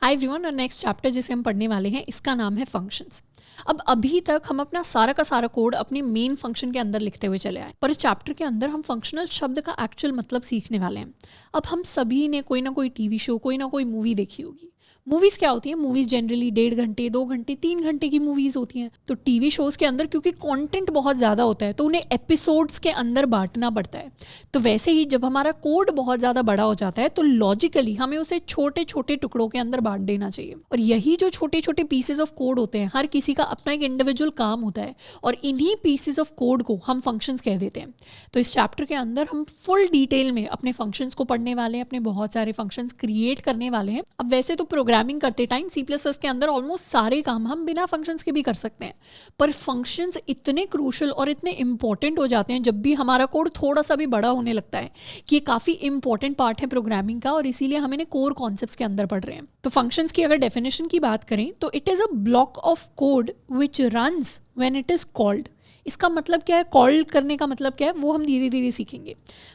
Hi everyone, और next chapter जिसे हम पढ़ने वाले हैं इसका नाम है फंक्शंस। अब अभी तक हम अपना सारा का सारा कोड अपने मेन फंक्शन के अंदर लिखते हुए चले आए, पर इस चैप्टर के अंदर हम फंक्शनल शब्द का एक्चुअल मतलब सीखने वाले हैं। अब हम सभी ने कोई ना कोई टीवी शो, कोई ना कोई मूवी देखी होगी। मूवीज़ क्या होती हैं? मूवीज़ जनरली 1.5 घंटे, 2 घंटे, 3 घंटे की मूवीज़ होती हैं। तो टीवी शोज़ के अंदर क्योंकि कंटेंट बहुत ज़्यादा होता है तो उन्हें एपिसोड्स के अंदर बांटना पड़ता है। तो वैसे ही जब हमारा कोड बहुत ज़्यादा बड़ा हो जाता है तो लॉजिकली हमें उसे छोटे छोटे टुकड़ों के अंदर बांट देना चाहिए। और यही जो छोटे छोटे पीसेज ऑफ कोड होते हैं, हर किसी का अपना एक इंडिविजुअल काम होता है और इन्हीं पीसेज ऑफ कोड को हम फंक्शंस कह देते हैं। तो इस चैप्टर के अंदर हम फुल डिटेल में अपने फंक्शंस को पढ़ने वाले हैं, अपने बहुत सारे फंक्शंस क्रिएट करने वाले हैं। अब वैसे तो प्रोग्रामिंग करते टाइम C++ के अंदर ऑलमोस्ट सारे काम हम बिना फंक्शंस के भी कर सकते हैं, पर फंक्शंस इतने क्रूशल और इतने इंपॉर्टेंट हो जाते हैं जब भी हमारा कोड थोड़ा सा भी बड़ा होने लगता है कि ये काफ़ी इंपॉर्टेंट पार्ट है प्रोग्रामिंग का, और इसीलिए हम इन्हें कोर कॉन्सेप्ट्स के अंदर पढ़ रहे हैं। तो फंक्शंस की अगर डेफिनेशन की बात करें तो it is a block of code which runs when it is called. इसका मतलब क्या है? कॉल करने का मतलब क्या है वो हम धीरे धीरे सीखेंगे,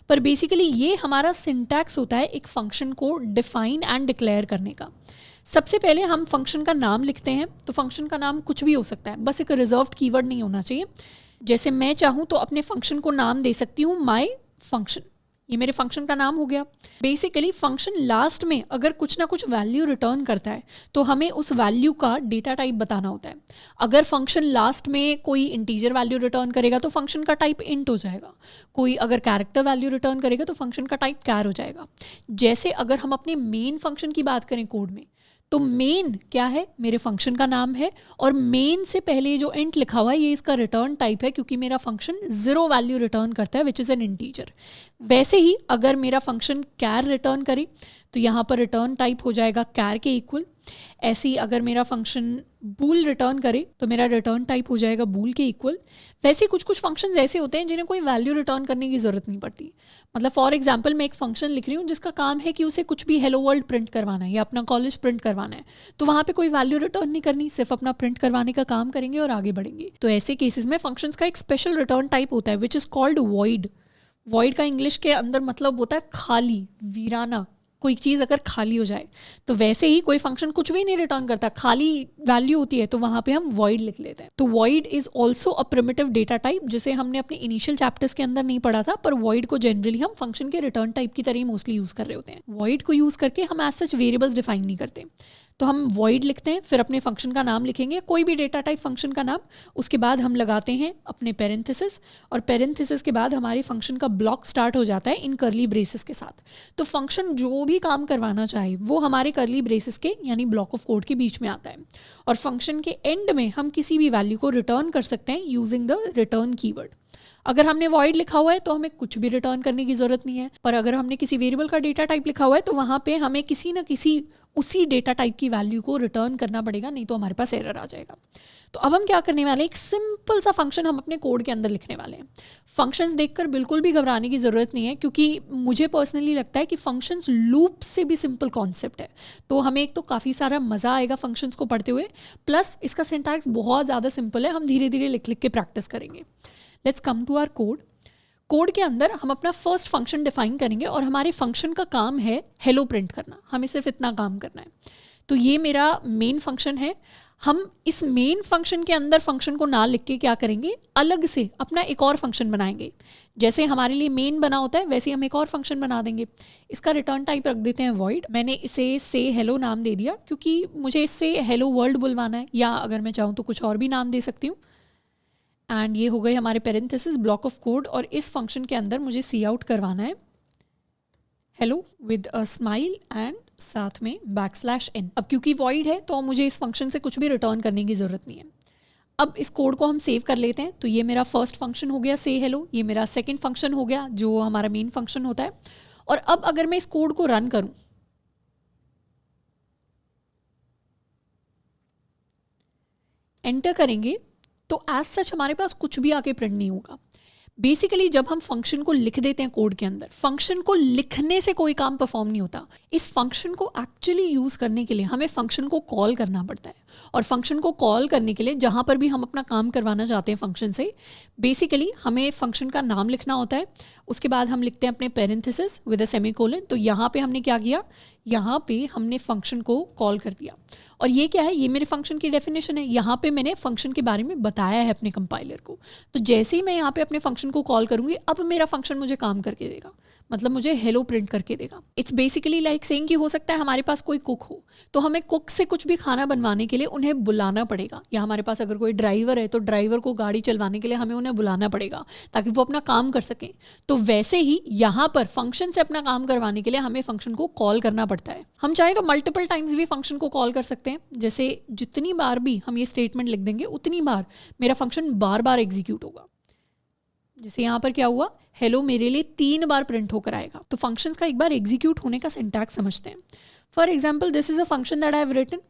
पर बेसिकली ये हमारा सिंटैक्स होता है एक फंक्शन को डिफाइन एंड डिक्लेयर करने का। सबसे पहले हम फंक्शन का नाम लिखते हैं। तो फंक्शन का नाम कुछ भी हो सकता है, बस एक रिजर्व्ड कीवर्ड नहीं होना चाहिए। जैसे मैं चाहूँ तो अपने फंक्शन को नाम दे सकती हूँ माई फंक्शन, ये मेरे फंक्शन का नाम हो गया। बेसिकली फंक्शन लास्ट में अगर कुछ ना कुछ वैल्यू रिटर्न करता है तो हमें उस वैल्यू का डेटा टाइप बताना होता है। अगर फंक्शन लास्ट में कोई इंटीजर वैल्यू रिटर्न करेगा तो फंक्शन का टाइप इंट हो जाएगा। कोई अगर कैरेक्टर वैल्यू रिटर्न करेगा तो फंक्शन का टाइप कैर हो जाएगा। जैसे अगर हम अपने मेन फंक्शन की बात करें कोड में, तो मेन क्या है? मेरे फंक्शन का नाम है, और मेन से पहले जो इंट लिखा हुआ है ये इसका रिटर्न टाइप है क्योंकि मेरा फंक्शन 0 वैल्यू रिटर्न करता है विच इज़ एन इंटीजर। वैसे ही अगर मेरा फंक्शन कैर रिटर्न करे तो यहाँ पर रिटर्न टाइप हो जाएगा कैर के इक्वल। ऐसे ही अगर मेरा फंक्शन बूल रिटर्न करे तो मेरा रिटर्न टाइप हो जाएगा बूल के इक्वल। वैसे कुछ कुछ फंक्शंस ऐसे होते हैं जिन्हें कोई वैल्यू रिटर्न करने की ज़रूरत नहीं पड़ती। मतलब फॉर एग्जांपल मैं एक फंक्शन लिख रही हूँ जिसका काम है कि उसे कुछ भी हेलो वर्ल्ड प्रिंट करवाना है या अपना कॉलेज प्रिंट करवाना है, तो वहाँ पे कोई वैल्यू रिटर्न नहीं करनी, सिर्फ अपना प्रिंट करवाने का काम करेंगे और आगे बढ़ेंगे। तो ऐसे केसेस में फंक्शंस का एक स्पेशल रिटर्न टाइप होता है which is called void. Void का इंग्लिश के अंदर मतलब होता है खाली, वीराना, कोई चीज़ अगर खाली हो जाए। तो वैसे ही कोई फंक्शन कुछ भी नहीं रिटर्न करता, खाली वैल्यू होती है, तो वहाँ पे हम वॉइड लिख लेते हैं। तो void is also a primitive data type, जिसे हमने अपने इनिशियल चैप्टर्स के अंदर नहीं पढ़ा था, पर वॉइड को जनरली हम फंक्शन के रिटर्न टाइप की तरह ही मोस्टली यूज़ कर रहे होते हैं। वॉइड को यूज़ करके हम एज सच वेरिएबल्स डिफाइन नहीं करते। तो हम वॉइड लिखते हैं, फिर अपने फंक्शन का नाम लिखेंगे, कोई भी डेटा टाइप फंक्शन का नाम, उसके बाद हम लगाते हैं अपने पेरेंथेसिस, और पेरेंथेसिस के बाद हमारे फंक्शन का ब्लॉक स्टार्ट हो जाता है इन करली ब्रेसेस के साथ। तो फंक्शन जो भी काम करवाना चाहे वो हमारे करली ब्रेसेस के यानी ब्लॉक ऑफ कोड के बीच में आता है, और फंक्शन के एंड में हम किसी भी वैल्यू को रिटर्न कर सकते हैं यूजिंग द रिटर्न कीवर्ड। अगर हमने वॉइड लिखा हुआ है तो हमें कुछ भी रिटर्न करने की जरूरत नहीं है, पर अगर हमने किसी वेरिएबल का डेटा टाइप लिखा हुआ है तो वहाँ पे हमें किसी ना किसी उसी डेटा टाइप की वैल्यू को रिटर्न करना पड़ेगा, नहीं तो हमारे पास एरर आ जाएगा। तो अब हम क्या करने वाले हैं, एक सिंपल सा फंक्शन हम अपने कोड के अंदर लिखने वाले हैं। फंक्शंस देखकर बिल्कुल भी घबराने की ज़रूरत नहीं है, क्योंकि मुझे पर्सनली लगता है कि फंक्शंस लूप से भी सिंपल कॉन्सेप्ट है। तो हमें एक तो काफ़ी सारा मज़ा आएगा फंक्शंस को पढ़ते हुए, प्लस इसका सिंटैक्स बहुत ज़्यादा सिंपल है, हम धीरे धीरे लिख लिख के प्रैक्टिस करेंगे। Let's come to our code. Code के अंदर हम अपना फर्स्ट फंक्शन डिफाइन करेंगे, और हमारे फंक्शन का काम है हेलो प्रिंट करना, हमें सिर्फ इतना काम करना है। तो ये मेरा मेन फंक्शन है। हम इस मेन फंक्शन के अंदर फंक्शन को ना लिख के क्या करेंगे, अलग से अपना एक और फंक्शन बनाएंगे। जैसे हमारे लिए मेन बना होता है वैसे हम एक और फंक्शन बना देंगे। इसका रिटर्न टाइप रख देते हैं वॉइड। मैंने इसे से हेलो नाम दे दिया क्योंकि मुझे इससे हेलो वर्ल्ड बुलवाना है, या अगर मैं चाहूँ तो कुछ और भी नाम दे सकती हूँ। एंड ये हो गए हमारे पेरेंथेसिस ब्लॉक ऑफ कोड, और इस फंक्शन के अंदर मुझे सी आउट करवाना है hello with a smile and साथ में \n। अब क्योंकि वॉइड है तो मुझे इस फंक्शन से कुछ भी रिटर्न करने की ज़रूरत नहीं है। अब इस कोड को हम सेव कर लेते हैं। तो ये मेरा फर्स्ट फंक्शन हो गया से हेलो, ये मेरा सेकेंड फंक्शन हो गया जो हमारा मेन फंक्शन होता है। और अब अगर मैं इस कोड को रन करूँ, एंटर करेंगे, तो एज सच हमारे पास कुछ भी आके प्रिंट नहीं होगा। बेसिकली जब हम फंक्शन को लिख देते हैं कोड के अंदर, फंक्शन को लिखने से कोई काम परफॉर्म नहीं होता। इस फंक्शन को एक्चुअली यूज करने के लिए हमें फंक्शन को कॉल करना पड़ता है। और फंक्शन को कॉल करने के लिए जहाँ पर भी हम अपना काम करवाना चाहते हैं फंक्शन से, बेसिकली हमें फंक्शन का नाम लिखना होता है, उसके बाद हम लिखते हैं अपने पेरेंथेसिस विद अ सेमीकोलन। तो यहाँ पे हमने क्या किया, यहाँ पे हमने फंक्शन को कॉल कर दिया। और ये क्या है, ये मेरे फंक्शन की डेफिनेशन है। यहाँ पे मैंने फंक्शन के बारे में बताया है अपने कंपाइलर को। तो जैसे ही मैं यहाँ पे अपने फंक्शन को कॉल करूँगी, अब मेरा फंक्शन मुझे काम करके देगा, मतलब मुझे हेलो प्रिंट करके देगा। इट्स बेसिकली लाइक सेइंग कि हो सकता है हमारे पास कोई कुक हो, तो हमें कुक से कुछ भी खाना बनवाने के लिए उन्हें बुलाना पड़ेगा, या हमारे पास अगर कोई ड्राइवर है तो ड्राइवर को गाड़ी चलवाने के लिए हमें उन्हें बुलाना पड़ेगा ताकि वो अपना काम कर सकें। तो वैसे ही यहाँ पर फंक्शन से अपना काम करवाने के लिए हमें फंक्शन को कॉल करना पड़ता है। हम चाहे तो मल्टीपल टाइम्स भी फंक्शन को कॉल कर सकते हैं, जैसे जितनी बार भी हम ये स्टेटमेंट लिख देंगे उतनी बार मेरा फंक्शन बार बार एग्जीक्यूट होगा। जैसे यहाँ पर क्या हुआ, हेलो मेरे लिए 3 बार प्रिंट होकर आएगा। तो फंक्शंस का एक बार एग्जीक्यूट होने का सिंटैक्स समझते हैं। For example, this is a function that I have written.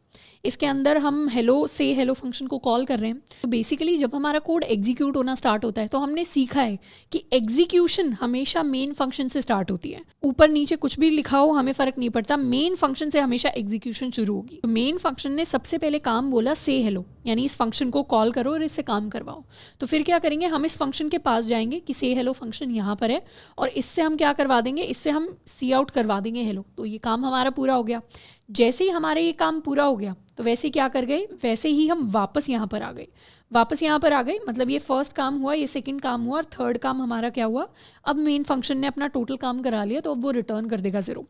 इसके अंदर हम हेलो से हेलो फंक्शन को कॉल कर रहे हैं। तो बेसिकली जब हमारा कोड एग्जीक्यूट होना स्टार्ट होता है तो हमने सीखा है कि एग्जीक्यूशन हमेशा मेन फंक्शन से स्टार्ट होती है। ऊपर नीचे कुछ भी लिखा हो हमें फर्क नहीं पड़ता, मेन फंक्शन से हमेशा एग्जीक्यूशन शुरू होगी। तो मेन फंक्शन ने सबसे पहले काम बोला से हेलो, यानी इस फंक्शन को कॉल करो और इससे काम करवाओ। तो फिर क्या करेंगे, हम इस फंक्शन के पास जाएंगे कि से हेलो फंक्शन यहाँ पर है, और इससे हम क्या करवा देंगे, इससे हम सी आउट करवा देंगे हेलो। तो ये काम हमारा पूरा हो गया। जैसे ही हमारा ये काम पूरा हो गया तो वैसे क्या कर गए, वैसे ही हम वापस यहाँ पर आ गए। वापस यहाँ पर आ गए मतलब ये फर्स्ट काम हुआ, ये सेकंड काम हुआ, और थर्ड काम हमारा क्या हुआ, अब मेन फंक्शन ने अपना टोटल काम करा लिया तो अब वो रिटर्न कर देगा 0।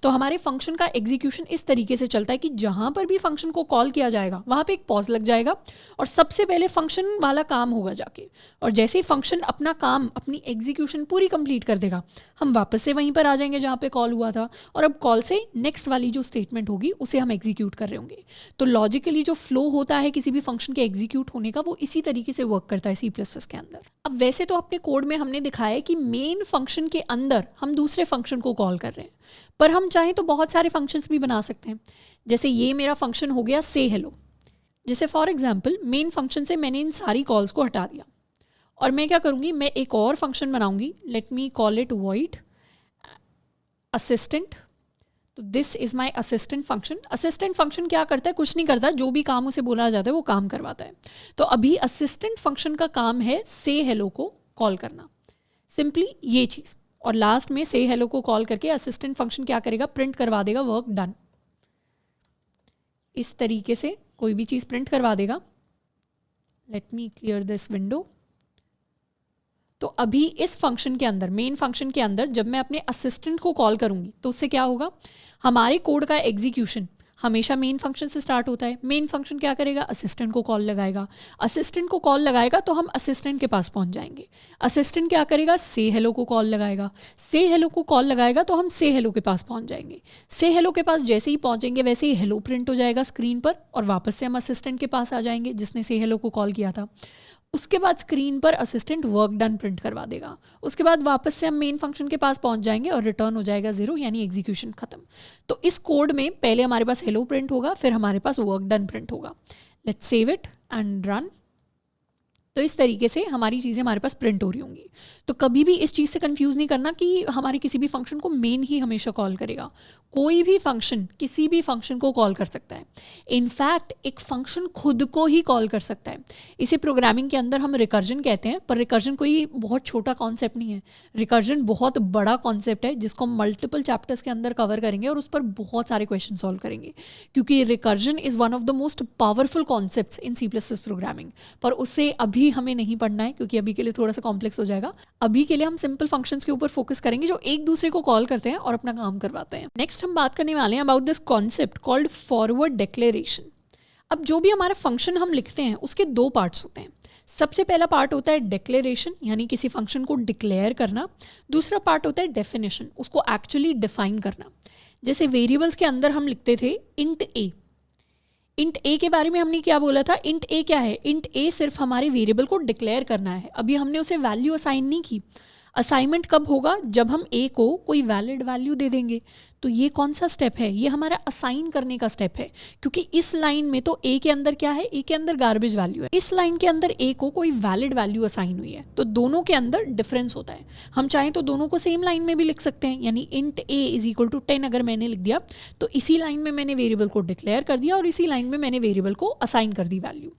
तो हमारे फंक्शन का एग्जीक्यूशन इस तरीके से चलता है कि जहाँ पर भी फंक्शन को कॉल किया जाएगा वहाँ पे एक पॉज लग जाएगा और सबसे पहले फंक्शन वाला काम होगा जाके, और जैसे ही फंक्शन अपना काम, अपनी एग्जीक्यूशन पूरी कंप्लीट कर देगा, हम वापस से वहीं पर आ जाएंगे जहाँ पे कॉल हुआ था, और अब कॉल से नेक्स्ट वाली जो स्टेटमेंट होगी उसे हम एग्जीक्यूट कर रहे होंगे। तो लॉजिकली जो फ्लो होता है किसी भी फंक्शन के एग्जीक्यूट होने का, वो इसी तरीके से वर्क करता है C++ के अंदर। अब वैसे तो अपने कोड में हमने दिखाया है कि मेन फंक्शन के अंदर हम दूसरे फंक्शन को कॉल कर रहे हैं, पर हम चाहें तो बहुत सारे फंक्शंस भी बना सकते हैं। जैसे ये मेरा फंक्शन हो गया से हेलो। जैसे फॉर एग्जांपल मेन फंक्शन से मैंने इन सारी कॉल्स को हटा दिया, और मैं क्या करूँगी, मैं एक और फंक्शन बनाऊंगी, let me call it void assistant। तो this is my assistant function. Assistant function क्या करता है, कुछ नहीं करता, जो भी काम उसे बोला जाता है वो काम करवाता है। तो अभी असिस्टेंट फंक्शन का काम है से हेलो को कॉल करना, सिंपली ये चीज़। और लास्ट में से हेलो को कॉल करके असिस्टेंट फंक्शन क्या करेगा, प्रिंट करवा देगा वर्क डन। इस तरीके से कोई भी चीज़ प्रिंट करवा देगा। Let me clear this window. तो अभी इस फंक्शन के अंदर, मेन फंक्शन के अंदर, जब मैं अपने असिस्टेंट को कॉल करूंगी तो उससे क्या होगा, हमारे कोड का एग्जीक्यूशन हमेशा मेन फंक्शन से स्टार्ट होता है। मेन फंक्शन क्या करेगा, असिस्टेंट को कॉल लगाएगा। असिस्टेंट को कॉल लगाएगा तो हम असिस्टेंट के पास पहुंच जाएंगे। असिस्टेंट क्या करेगा, से हेलो को कॉल लगाएगा। से हेलो को कॉल लगाएगा तो हम से हेलो के पास पहुंच जाएंगे। से हेलो के पास जैसे ही पहुंचेंगे वैसे ही हेलो प्रिंट हो जाएगा स्क्रीन पर, और वापस से हम असिस्टेंट के पास आ जाएंगे जिसने से हेलो को कॉल किया था। उसके बाद स्क्रीन पर असिस्टेंट वर्क डन प्रिंट करवा देगा। उसके बाद वापस से हम मेन फंक्शन के पास पहुंच जाएंगे और रिटर्न हो जाएगा 0, यानी एग्जीक्यूशन खत्म। तो इस कोड में पहले हमारे पास हेलो प्रिंट होगा, फिर हमारे पास वर्क डन प्रिंट होगा। Let's save it and run. तो इस तरीके से हमारी चीज़ें हमारे पास प्रिंट हो रही होंगी। तो कभी भी इस चीज़ से कंफ्यूज नहीं करना कि हमारे किसी भी फंक्शन को मेन ही हमेशा कॉल करेगा। कोई भी फंक्शन किसी भी फंक्शन को कॉल कर सकता है। इनफैक्ट एक फंक्शन खुद को ही कॉल कर सकता है। इसे प्रोग्रामिंग के अंदर हम रिकर्जन कहते हैं, पर रिकर्जन कोई बहुत छोटा कॉन्सेप्ट नहीं है। रिकर्जन बहुत बड़ा कॉन्सेप्ट है जिसको हम मल्टीपल चैप्टर्स के अंदर कवर करेंगे और उस पर बहुत सारे क्वेश्चन सॉल्व करेंगे, क्योंकि recursion is one of the most powerful concepts in C++ programming. पर उससे अभी हमें नहीं पढ़ना है क्योंकि अभी के लिए थोड़ा सा कॉम्प्लेक्स हो जाएगा। अभी के लिए हम सिंपल फंक्शंस के ऊपर फोकस करेंगे जो एक दूसरे को कॉल करते हैं और अपना काम करवाते हैं। नेक्स्ट हम बात करने वाले हैं about this concept called forward declaration. अब जो भी हमारा फंक्शन हम लिखते हैं उसके 2 पार्ट्स होते हैं। सबसे पहला पार्ट होता है डिक्लेरेशन, यानी किसी फंक्शन को डिक्लेयर करना। दूसरा पार्ट होता है डेफिनेशन, उसको एक्चुअली डिफाइन करना। जैसे वेरिएबल्स के अंदर हम लिखते थे इंट ए। इंट ए के बारे में हमने क्या बोला था, इंट ए क्या है, इंट ए सिर्फ हमारे वेरिएबल को डिक्लेयर करना है। अभी हमने उसे वैल्यू असाइन नहीं की। असाइनमेंट कब होगा? जब हम ए को कोई वैलिड वैल्यू दे देंगे। तो ये कौन सा स्टेप है? ये हमारा असाइन करने का स्टेप है, क्योंकि इस लाइन में तो ए के अंदर क्या है? ए के अंदर गार्बेज वैल्यू है। इस लाइन के अंदर ए को कोई वैलिड वैल्यू असाइन हुई है, तो दोनों के अंदर डिफरेंस होता है। हम चाहें तो दोनों को सेम लाइन में भी लिख सकते हैं, यानी int a is equal to 10 अगर मैंने लिख दिया तो इसी लाइन में मैंने वेरिएबल को डिक्लेयर कर दिया और इसी लाइन में मैंने वेरिएबल को असाइन कर दी वैल्यू।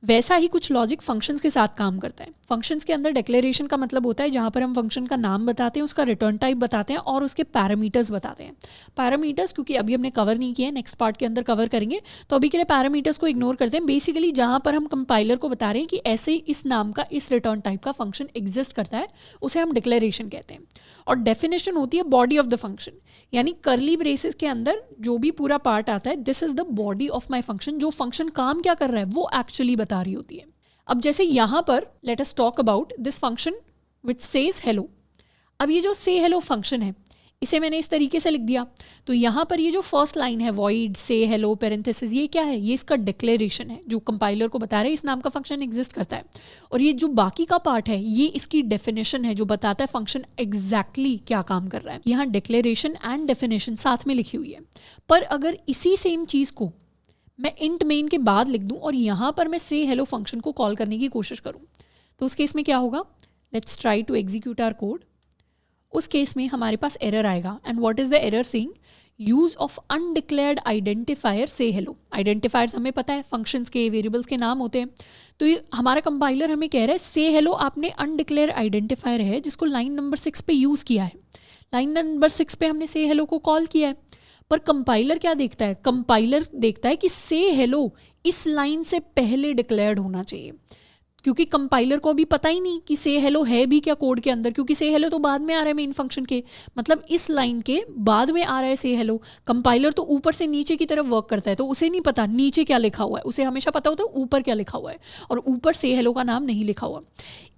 वैसा ही कुछ लॉजिक फंक्शंस के साथ काम करता है। फंक्शंस के अंदर डिक्लेरेशन का मतलब होता है जहाँ पर हम फंक्शन का नाम बताते हैं, उसका रिटर्न टाइप बताते हैं और उसके पैरामीटर्स बताते हैं। पैरामीटर्स क्योंकि अभी हमने कवर नहीं किया है, नेक्स्ट पार्ट के अंदर कवर करेंगे, तो अभी के लिए पैरामीटर्स को इग्नोर करते हैं। बेसिकली जहाँ पर हम कंपाइलर को बता रहे हैं कि ऐसे इस नाम का इस रिटर्न टाइप का फंक्शन एग्जिस्ट करता है, उसे हम डिक्लेरेशन कहते हैं। और डेफिनेशन होती है बॉडी ऑफ द फंक्शन, यानी करली ब्रेसेस के अंदर जो भी पूरा पार्ट आता है, this is the body of my function. जो फंक्शन काम क्या कर रहा है वो एक्चुअली बता रही होती है। अब जैसे यहाँ पर let us talk about this function which says hello. अब ये जो से हेलो फंक्शन है इसे मैंने इस तरीके से लिख दिया, तो यहाँ पर ये जो फर्स्ट लाइन है वॉइड से हेलो पेरेंथेसिस, ये क्या है? ये इसका डिक्लेरेशन है जो कंपाइलर को बता रहे हैं इस नाम का फंक्शन एग्जिस्ट करता है। और ये जो बाकी का पार्ट है ये इसकी डेफिनेशन है जो बताता है फंक्शन एग्जैक्टली क्या काम कर रहा है। यहाँ डिक्लेरेशन एंड डेफिनेशन साथ में लिखी हुई है। पर अगर इसी सेम चीज़ को मैं इंट मेन के बाद लिख दूं और यहाँ पर मैं से हेलो फंक्शन को कॉल करने की कोशिश करूँ, तो उस केस में क्या होगा? Let's try to execute our code. उस केस में हमारे पास एरर आएगा। And what is the error saying? Use of undeclared identifier से हेलो। आइडेंटिफायर्स हमें पता है फंक्शंस के वेरिएबल्स के नाम होते हैं, तो ये हमारा कंपाइलर हमें कह रहा है से हेलो आपने अनडिक्लेयर आइडेंटिफायर है जिसको लाइन नंबर 6 पे यूज़ किया है। लाइन नंबर 6 पे हमने से हेलो को कॉल किया है, पर कंपाइलर क्या देखता है? कंपाइलर देखता है कि से हेलो इस लाइन से पहले डिक्लेयर्ड होना चाहिए, क्योंकि कंपाइलर को अभी पता ही नहीं कि से हेलो है भी क्या कोड के अंदर, क्योंकि से हेलो तो बाद में आ रहा है मेन फंक्शन के, मतलब इस लाइन के बाद में आ रहा है से हेलो। कंपाइलर तो ऊपर से नीचे की तरफ वर्क करता है, तो उसे नहीं पता नीचे क्या लिखा हुआ है, उसे हमेशा पता होता है ऊपर क्या लिखा हुआ है, और ऊपर से हेलो का नाम नहीं लिखा हुआ।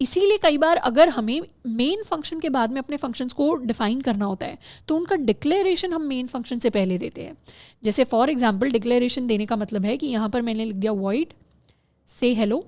इसीलिए कई बार अगर हमें मेन फंक्शन के बाद में अपने फंक्शंस को डिफाइन करना होता है तो उनका डिक्लेरेशन हम मेन फंक्शन से पहले देते हैं। जैसे फॉर एग्जाम्पल डिक्लेरेशन देने का मतलब है कि यहाँ पर मैंने लिख दिया वॉइड से हेलो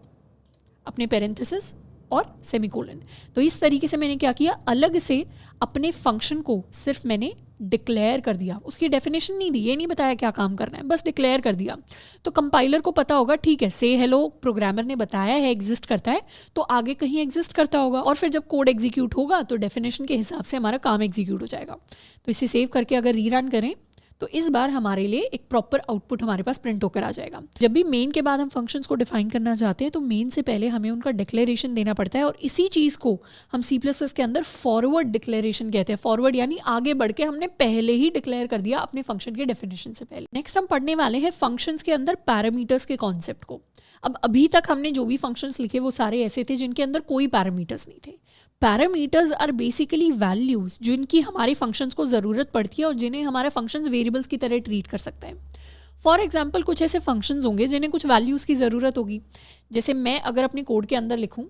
अपने पेरेंथेसिस और सेमीकोलन। तो इस तरीके से मैंने क्या किया? अलग से अपने फंक्शन को सिर्फ मैंने डिक्लेयर कर दिया, उसकी डेफिनेशन नहीं दी, ये नहीं बताया क्या काम करना है, बस डिक्लेयर कर दिया। तो कंपाइलर को पता होगा ठीक है से हेलो प्रोग्रामर ने बताया है एग्जिस्ट करता है, तो आगे कहीं एग्जिस्ट करता होगा, और फिर जब कोड एग्जीक्यूट होगा तो डेफिनेशन के हिसाब से हमारा काम एग्जीक्यूट हो जाएगा। तो इसे सेव करके अगर रीरन करें तो इस बार हमारे लिए एक प्रॉपर आउटपुट हमारे पास प्रिंट होकर आ जाएगा। जब भी मेन के बाद हम फंक्शंस को डिफाइन करना चाहते हैं तो मेन से पहले हमें उनका डिक्लेरेशन देना पड़ता है, और इसी चीज़ को हम C++ के अंदर फॉरवर्ड डिक्लेरेशन कहते हैं। फॉरवर्ड यानी आगे बढ़ के हमने पहले ही डिक्लेयर कर दिया अपने फंक्शन के डेफिनेशन से पहले। नेक्स्ट हम पढ़ने वाले हैं फंक्शंस के अंदर पैरामीटर्स के कॉन्सेप्ट को। अब अभी तक हमने जो भी फंक्शंस लिखे वो सारे ऐसे थे जिनके अंदर कोई पैरामीटर्स नहीं थे। पैरामीटर्स आर बेसिकली वैल्यूज जिनकी हमारे फंक्शंस को ज़रूरत पड़ती है और जिन्हें हमारा फंक्शंस वेरिएबल्स की तरह ट्रीट कर सकता है। फॉर एग्जांपल कुछ ऐसे फंक्शंस होंगे जिन्हें कुछ वैल्यूज़ की ज़रूरत होगी। जैसे मैं अगर अपने कोड के अंदर लिखूं,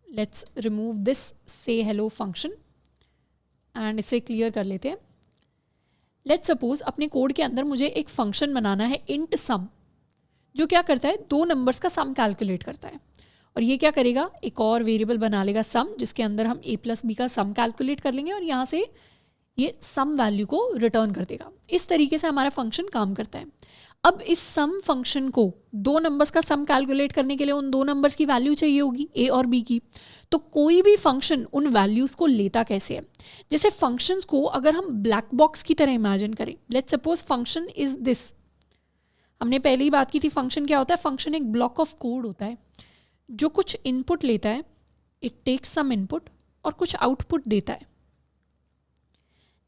लेट्स रिमूव दिस से हेलो फंक्शन एंड इसे क्लियर कर लेते हैं। लेट्स सपोज अपने कोड के अंदर मुझे एक फंक्शन बनाना है इंट सम, जो क्या करता है? दो नंबर्स का सम कैलकुलेट करता है। और ये क्या करेगा? एक और वेरिएबल बना लेगा सम, जिसके अंदर हम a+b का सम कैलकुलेट कर लेंगे और यहाँ से ये सम वैल्यू को रिटर्न कर देगा। इस तरीके से हमारा फंक्शन काम करता है। अब इस सम फंक्शन को दो नंबर्स का सम कैलकुलेट करने के लिए उन दो नंबर्स की वैल्यू चाहिए होगी a और b की। तो कोई भी फंक्शन उन वैल्यूज़ को लेता कैसे है? जैसे फंक्शंस को अगर हम ब्लैक बॉक्स की तरह इमेजिन करें, let's suppose function is this. हमने पहले ही बात की थी फंक्शन क्या होता है? फंक्शन एक ब्लॉक ऑफ कोड होता है जो कुछ इनपुट लेता है, इट टेक्स सम इनपुट, और कुछ आउटपुट देता है।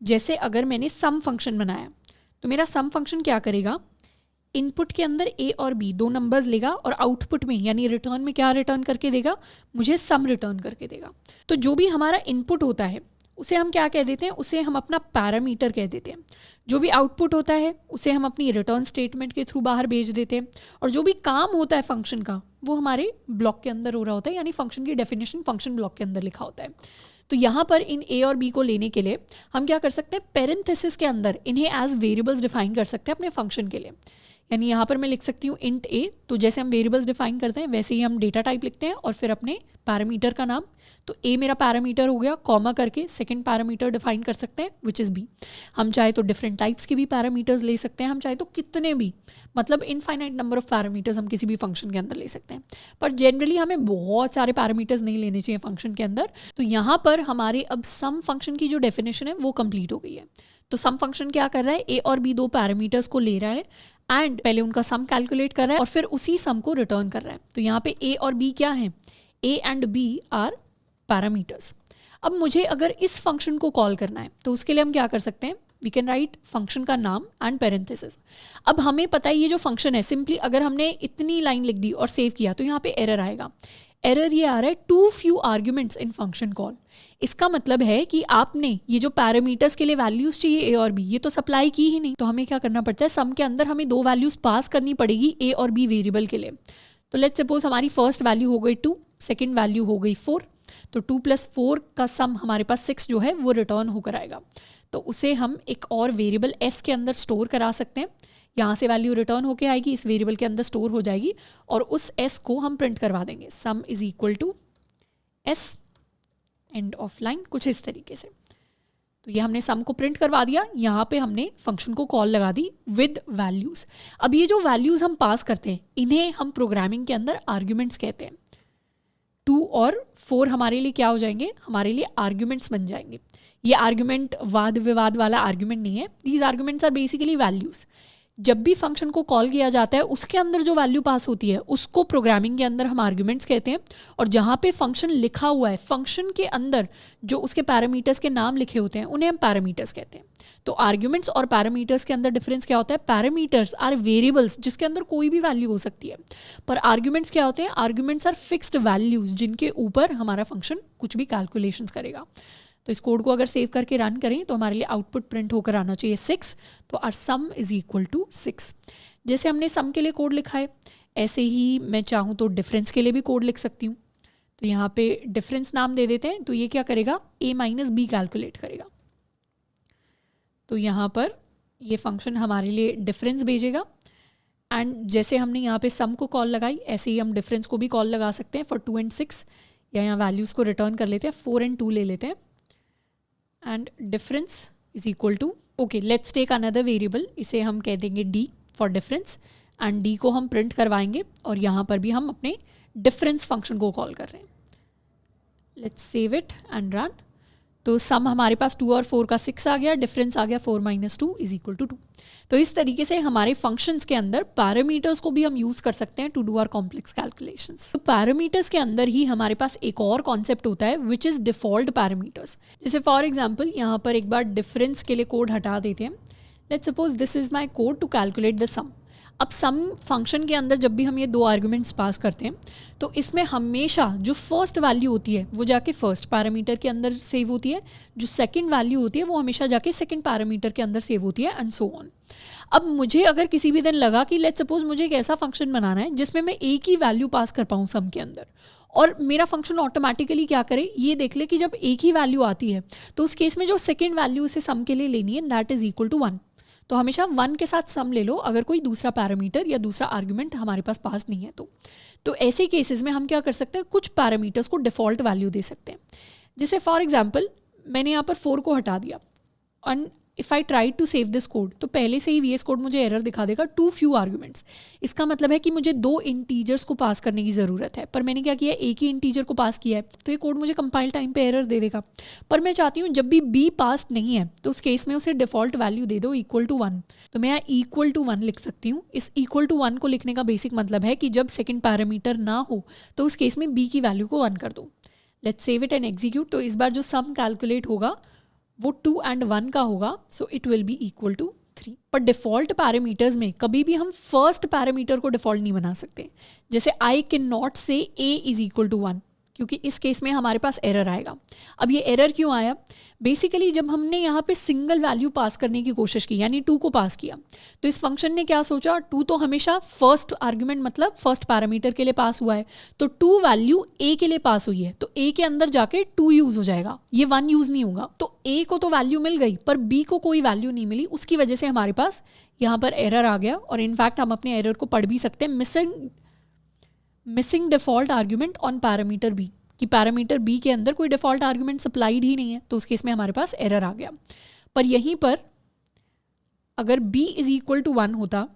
जैसे अगर मैंने सम फंक्शन बनाया तो मेरा सम फंक्शन क्या करेगा? इनपुट के अंदर a और b दो नंबर्स लेगा और आउटपुट में यानी रिटर्न में क्या रिटर्न करके देगा? मुझे सम रिटर्न करके देगा। तो जो भी हमारा इनपुट होता है उसे हम क्या कह देते हैं? उसे हम अपना पैरामीटर कह देते हैं। जो भी आउटपुट होता है उसे हम अपनी रिटर्न स्टेटमेंट के थ्रू बाहर भेज देते हैं, और जो भी काम होता है फंक्शन का वो हमारे ब्लॉक के अंदर हो रहा होता है, यानी फंक्शन की डेफिनेशन फंक्शन ब्लॉक के अंदर लिखा होता है। तो यहाँ पर इन a और b को लेने के लिए हम क्या कर सकते हैं? पेरेंथेसिस के अंदर इन्हें एज वेरिएबल्स डिफाइन कर सकते हैं अपने फंक्शन के लिए। यानी यहाँ पर मैं लिख सकती हूँ इंट ए, तो जैसे हम वेरिएबल्स डिफाइन करते हैं वैसे ही हम डेटा टाइप लिखते हैं और फिर अपने पैरामीटर का नाम। तो ए मेरा पैरामीटर हो गया, कॉमा करके सेकंड पैरामीटर डिफाइन कर सकते हैं विच इज़ बी। हम चाहे तो डिफरेंट टाइप्स के भी पैरामीटर्स ले सकते हैं, हम चाहे तो कितने भी, मतलब इनफाइनाइट नंबर ऑफ पैरामीटर्स हम किसी भी फंक्शन के अंदर ले सकते हैं, पर जनरली हमें बहुत सारे पैरामीटर्स नहीं लेने चाहिए फंक्शन के अंदर। तो यहाँ पर हमारे अब सम फंक्शन की जो डेफिनेशन है वो कंप्लीट हो गई है। तो सम फंक्शन क्या कर रहा है, ए और बी दो पैरामीटर्स को ले रहा है एंड पहले उनका सम कैलकुलेट कर रहा है और फिर उसी सम को रिटर्न कर रहा है। तो यहाँ पे ए और बी क्या है, a and b are parameters. अब मुझे अगर इस फंक्शन को कॉल करना है तो उसके लिए हम क्या कर सकते हैं, वी कैन राइट फंक्शन का नाम एंड पेरेंथेसिस। अब हमें पता है ये जो फंक्शन है, सिंपली अगर हमने इतनी लाइन लिख दी और सेव किया तो यहाँ पे एरर आएगा। एरर ये आ रहा है too few arguments in function call. इसका मतलब है कि आपने ये जो पैरामीटर्स के लिए वैल्यूज चाहिए ए और बी, ये तो सप्लाई की ही नहीं, तो हमें क्या करना पड़ता है, सम के अंदर हमें दो वैल्यूज पास करनी पड़ेगी ए और बी वेरिएबल के लिए। तो लेट्स सपोज हमारी फर्स्ट वैल्यू हो गई 2, सेकेंड वैल्यू हो गई 4, तो 2 + 4 का सम हमारे पास 6 जो है वो रिटर्न होकर आएगा। तो उसे हम एक और वेरिएबल एस के अंदर स्टोर करा सकते हैं। यहाँ से वैल्यू रिटर्न होके आएगी, इस वेरिएबल के अंदर स्टोर हो जाएगी और उस एस को हम प्रिंट करवा देंगे, sum is equal to s end of line, कुछ इस तरीके से। तो ये हमने सम को प्रिंट करवा दिया, यहाँ पे हमने फंक्शन को कॉल लगा दी विद वैल्यूज। अब ये जो वैल्यूज हम पास करते हैं इन्हें हम प्रोग्रामिंग के अंदर आर्ग्यूमेंट्स कहते हैं। 2 और 4 हमारे लिए क्या हो जाएंगे, हमारे लिए आर्ग्यूमेंट्स बन जाएंगे। ये आर्ग्यूमेंट वाद विवाद वाला आर्ग्यूमेंट नहीं है, these arguments are basically values. जब भी फंक्शन को कॉल किया जाता है उसके अंदर जो वैल्यू पास होती है उसको प्रोग्रामिंग के अंदर हम आर्ग्यूमेंट्स कहते हैं। और जहाँ पे फंक्शन लिखा हुआ है, फंक्शन के अंदर जो उसके पैरामीटर्स के नाम लिखे होते हैं उन्हें हम पैरामीटर्स कहते हैं। तो आर्ग्यूमेंट्स और पैरामीटर्स के अंदर डिफरेंस क्या होता है, पैरामीटर्स आर वेरिएबल्स जिसके अंदर कोई भी वैल्यू हो सकती है, पर आर्ग्यूमेंट्स क्या होते हैं, आर्ग्यूमेंट्स आर फिक्स्ड वैल्यूज जिनके ऊपर हमारा फंक्शन कुछ भी कैलकुलेशंस करेगा। तो इस कोड को अगर सेव करके रन करें तो हमारे लिए आउटपुट प्रिंट होकर आना चाहिए 6। तो our sum is equal to 6। जैसे हमने सम के लिए कोड लिखा है ऐसे ही मैं चाहूँ तो डिफरेंस के लिए भी कोड लिख सकती हूँ। तो यहाँ पे डिफरेंस नाम दे देते हैं, तो ये क्या करेगा, a - b कैलकुलेट करेगा। तो यहाँ पर ये फंक्शन हमारे लिए डिफरेंस भेजेगा एंड जैसे हमने यहाँ पे सम को कॉल लगाई ऐसे ही हम डिफरेंस को भी कॉल लगा सकते हैं फॉर 2 and 6, या यहाँ वैल्यूज़ को रिटर्न कर लेते हैं, 4 and 2 ले लेते हैं and difference is equal to, okay let's take another variable, इसे हम कह देंगे d for difference and d को हम प्रिंट करवाएंगे और यहाँ पर भी हम अपने डिफरेंस फंक्शन को कॉल कर रहे हैं। Let's save it and run. तो सम हमारे पास 2 और 4 का 6 आ गया, डिफरेंस आ गया 4 - 2 इज इक्वल टू 2। तो इस तरीके से हमारे फंक्शंस के अंदर पैरामीटर्स को भी हम यूज़ कर सकते हैं to do our complex calculations. तो पैरामीटर्स के अंदर ही हमारे पास एक और कॉन्सेप्ट होता है विच इज़ डिफ़ॉल्ट पैरामीटर्स। जैसे फॉर एग्जाम्पल यहाँ पर एक बार डिफरेंस के लिए कोड हटा देते हैं। Let's suppose this is my code to calculate the sum. अब सम फंक्शन के अंदर जब भी हम ये दो आर्ग्यूमेंट्स पास करते हैं तो इसमें हमेशा जो फर्स्ट वैल्यू होती है वो जाके फर्स्ट पैरामीटर के अंदर सेव होती है, जो सेकंड वैल्यू होती है वो हमेशा जाके सेकंड पैरामीटर के अंदर सेव होती है एंड सो ऑन। अब मुझे अगर किसी भी दिन लगा कि लेट्स सपोज मुझे एक ऐसा फंक्शन बनाना है जिसमें मैं एक ही वैल्यू पास कर पाऊँ सम के अंदर और मेरा फंक्शन ऑटोमेटिकली क्या करे, ये देख ले कि जब एक ही वैल्यू आती है तो उस केस में जो सेकेंड वैल्यू इसे सम के लिए लेनी है दैट इज इक्वल टू 1। तो हमेशा 1 के साथ सम ले लो अगर कोई दूसरा पैरामीटर या दूसरा आर्ग्यूमेंट हमारे पास नहीं है तो ऐसे केसेस में हम क्या कर सकते हैं, कुछ पैरामीटर्स को डिफ़ॉल्ट वैल्यू दे सकते हैं। जैसे फॉर एग्जांपल मैंने यहाँ पर 4 को हटा दिया and if I try to save this code तो पहले से ही VS कोड मुझे एरर दिखा देगा टू फ्यू आर्ग्यूमेंट्स। इसका मतलब है कि मुझे 2 इंटीजर्स को पास करने की ज़रूरत है, पर मैंने क्या किया, एक ही इंटीजर को पास किया है तो ये कोड मुझे कंपाइल टाइम पे एरर दे देगा। पर मैं चाहती हूँ जब भी b पास नहीं है तो उस केस में उसे डिफ़ॉल्ट वैल्यू दे दो इक्वल टू 1। तो मैं यहाँ इक्वल टू 1 लिख सकती हूँ। इस इक्वल टू 1 को लिखने का बेसिक मतलब है कि जब सेकेंड पैरामीटर ना हो तो उस केस में b की वैल्यू को 1 कर दो। Let's save it and execute. तो इस बार जो सम कैलकुलेट होगा वो 2 and 1 का होगा, so it will be equal to 3। पर डिफ़ॉल्ट पैरामीटर्स में कभी भी हम फर्स्ट पैरामीटर को डिफ़ॉल्ट नहीं बना सकते। जैसे आई कैन नॉट से a इज इक्वल टू 1, क्योंकि इस केस में हमारे पास एरर आएगा। अब ये एरर क्यों आया? बेसिकली जब हमने यहाँ पे सिंगल वैल्यू पास करने की कोशिश की, यानी 2 को पास किया, तो इस फंक्शन ने क्या सोचा, 2 तो हमेशा फर्स्ट आर्ग्यूमेंट मतलब फर्स्ट पैरामीटर के लिए पास हुआ है, तो 2 वैल्यू a के लिए पास हुई है, तो a के अंदर जाके 2 यूज हो जाएगा, ये 1 यूज नहीं होगा। तो a को तो वैल्यू मिल गई पर b को कोई वैल्यू नहीं मिली, उसकी वजह से हमारे पास यहाँ पर एरर आ गया। और इनफैक्ट हम अपने एरर को पढ़ भी सकते हैं, missing default argument on parameter b, कि पैरामीटर b के अंदर कोई डिफॉल्ट आर्ग्यूमेंट सप्लाइड ही नहीं है, तो उस केस में हमारे पास एरर आ गया। पर यहीं पर अगर b इज इक्वल टू 1 होता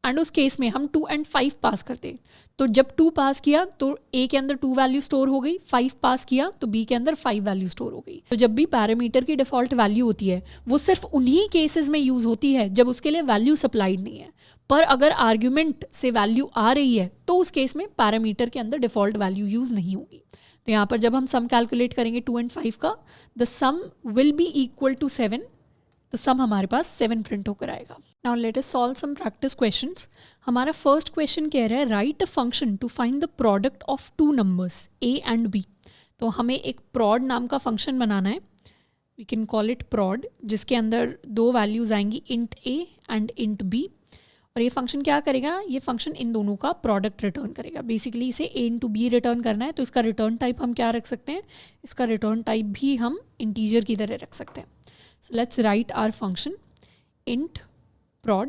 एंड उस केस में हम 2 and 5 पास करते, तो जब 2 पास किया तो a के अंदर 2 वैल्यू स्टोर हो गई, 5 पास किया तो b के अंदर 5 वैल्यू स्टोर हो गई। तो जब भी पैरामीटर की डिफॉल्ट वैल्यू होती है वो सिर्फ उन्हीं केसेस में यूज होती है जब उसके लिए वैल्यू सप्लाइड नहीं है, पर अगर आर्ग्यूमेंट से वैल्यू आ रही है तो उस केस में पैरामीटर के अंदर डिफॉल्ट वैल्यू यूज नहीं होगी। तो यहाँ पर जब हम सम कैलकुलेट करेंगे 2 and 5 का, the sum will be equal to 7, तो सम हमारे पास 7 प्रिंट होकर आएगा। Now let us solve some practice questions. हमारा फर्स्ट क्वेश्चन कह रहा है write a function to find the product of 2 numbers a and b। तो हमें एक prod नाम का फंक्शन बनाना है, we can call it prod, जिसके अंदर 2 वैल्यूज आएंगी int a and int b। और ये फंक्शन क्या करेगा, ये फंक्शन इन दोनों का प्रोडक्ट रिटर्न करेगा। बेसिकली इसे a इंटू बी रिटर्न करना है, तो इसका रिटर्न टाइप हम क्या रख सकते हैं, इसका रिटर्न टाइप भी हम इंटीजर की तरह रख सकते हैं। So let's write our function int prod,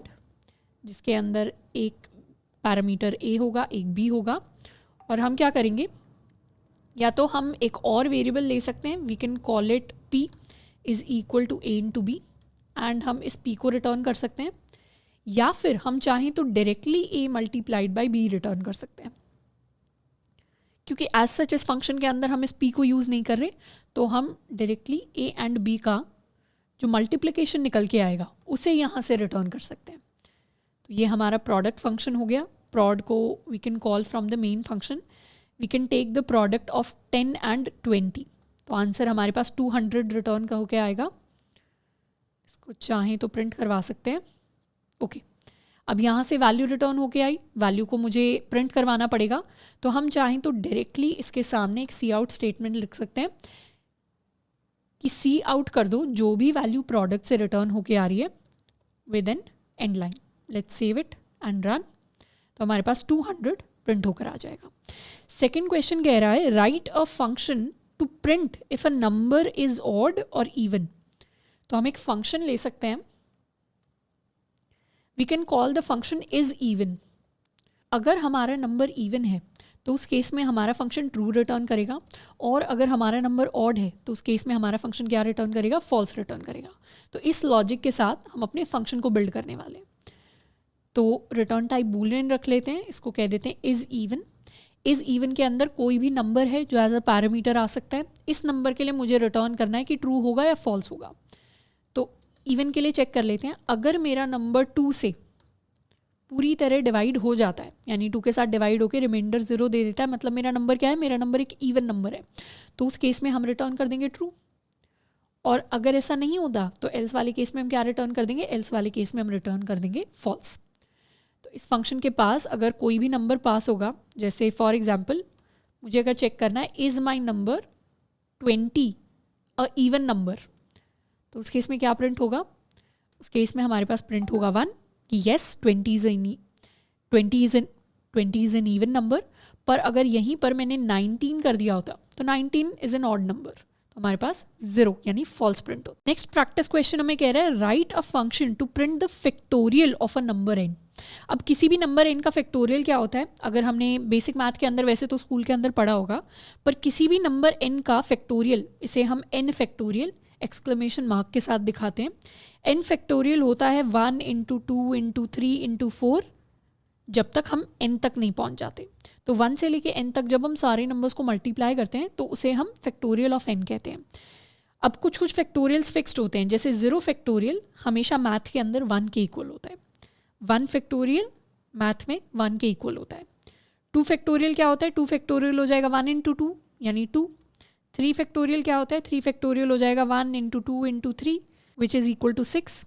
जिसके अंदर एक पैरामीटर a होगा, एक b होगा, और हम क्या करेंगे, या तो हम एक और वेरिएबल ले सकते हैं, we can call it p is equal to a into b, and हम इस p को रिटर्न कर सकते हैं, या फिर हम चाहें तो directly a multiplied by b return कर सकते हैं। क्योंकि एज सच इस फंक्शन के अंदर हम इस p को यूज़ नहीं कर रहे, तो हम डायरेक्टली a एंड b का जो मल्टीप्लिकेशन निकल के आएगा उसे यहाँ से रिटर्न कर सकते हैं। तो ये हमारा प्रोडक्ट फंक्शन हो गया। prod को we can call from the main function, we can take the product of 10 and 20, तो आंसर हमारे पास 200 रिटर्न का होके आएगा। इसको चाहें तो प्रिंट करवा सकते हैं। ओके, अब यहाँ से वैल्यू रिटर्न होके आई, वैल्यू को मुझे प्रिंट करवाना पड़ेगा, तो हम चाहें तो डायरेक्टली इसके सामने एक सी आउट स्टेटमेंट लिख सकते हैं कि सी आउट कर दो जो भी वैल्यू प्रोडक्ट से रिटर्न होके आ रही है with an end line. Let's save it and run, तो हमारे पास 200 प्रिंट होकर आ जाएगा। सेकेंड क्वेश्चन कह रहा है write a function to print if a number is odd और इवन। तो हम एक फंक्शन ले सकते हैं, we can call the function is even. अगर हमारा नंबर इवन है तो उस केस में हमारा फंक्शन ट्रू रिटर्न करेगा, और अगर हमारा नंबर ऑड है तो उस केस में हमारा फंक्शन क्या रिटर्न करेगा, फॉल्स रिटर्न करेगा। तो इस लॉजिक के साथ हम अपने फंक्शन को बिल्ड करने वाले हैं। तो रिटर्न टाइप बूलियन रख लेते हैं, इसको कह देते हैं इज इवन। इज इवन के अंदर कोई भी नंबर है जो एज अ पैरामीटर आ सकता है, इस नंबर के लिए मुझे रिटर्न करना है कि ट्रू होगा या फॉल्स होगा। तो इवन के लिए चेक कर लेते हैं, अगर मेरा नंबर 2 से पूरी तरह डिवाइड हो जाता है, यानी 2 के साथ डिवाइड होकर रिमाइंडर 0 दे देता है, मतलब मेरा नंबर क्या है, मेरा नंबर एक इवन नंबर है, तो उस केस में हम रिटर्न कर देंगे ट्रू। और अगर ऐसा नहीं होता तो एल्स वाले केस में हम क्या रिटर्न कर देंगे, एल्स वाले केस में हम रिटर्न कर देंगे फॉल्स। तो इस फंक्शन के पास अगर कोई भी नंबर पास होगा, जैसे फॉर एग्जाम्पल मुझे अगर चेक करना है is my number 20 a even number, तो उस केस में क्या प्रिंट होगा, उस केस में हमारे पास प्रिंट होगा 1 कि yes 20 is an even number. पर अगर यहीं पर मैंने 19 कर दिया होता तो 19 इज़ एन ऑड नंबर, तो हमारे पास 0 यानी फॉल्स प्रिंट होता। नेक्स्ट प्रैक्टिस क्वेश्चन हमें कह रहा है write a function to print the factorial of a number n। अब किसी भी नंबर n का फैक्टोरियल क्या होता है, अगर हमने बेसिक मैथ के अंदर वैसे तो स्कूल के अंदर पढ़ा होगा, पर किसी भी नंबर n का फैक्टोरियल, इसे हम n फैक्टोरियल एक्सक्लेमेशन मार्क के साथ दिखाते हैं। n फैक्टोरियल होता है 1 इंटू 2 इंटू 3 इंटू 4, जब तक हम n तक नहीं पहुंच जाते। तो 1 से लेके n तक जब हम सारे नंबर्स को मल्टीप्लाई करते हैं तो उसे हम फैक्टोरियल ऑफ n कहते हैं। अब कुछ कुछ फैक्टोरियल्स फिक्स्ड होते हैं, जैसे 0 फैक्टोरियल हमेशा मैथ के अंदर 1 के इक्वल होता है, 1 फैक्टोरियल मैथ में 1 के इक्वल होता है। 2 फैक्टोरियल क्या होता है, 2 फैक्टोरियल हो जाएगा 1 इंटू 2 यानी 2। 3 फैक्टोरियल क्या होता है, 3 फैक्टोरियल हो जाएगा 1 into 2 into 3 which is equal to 6।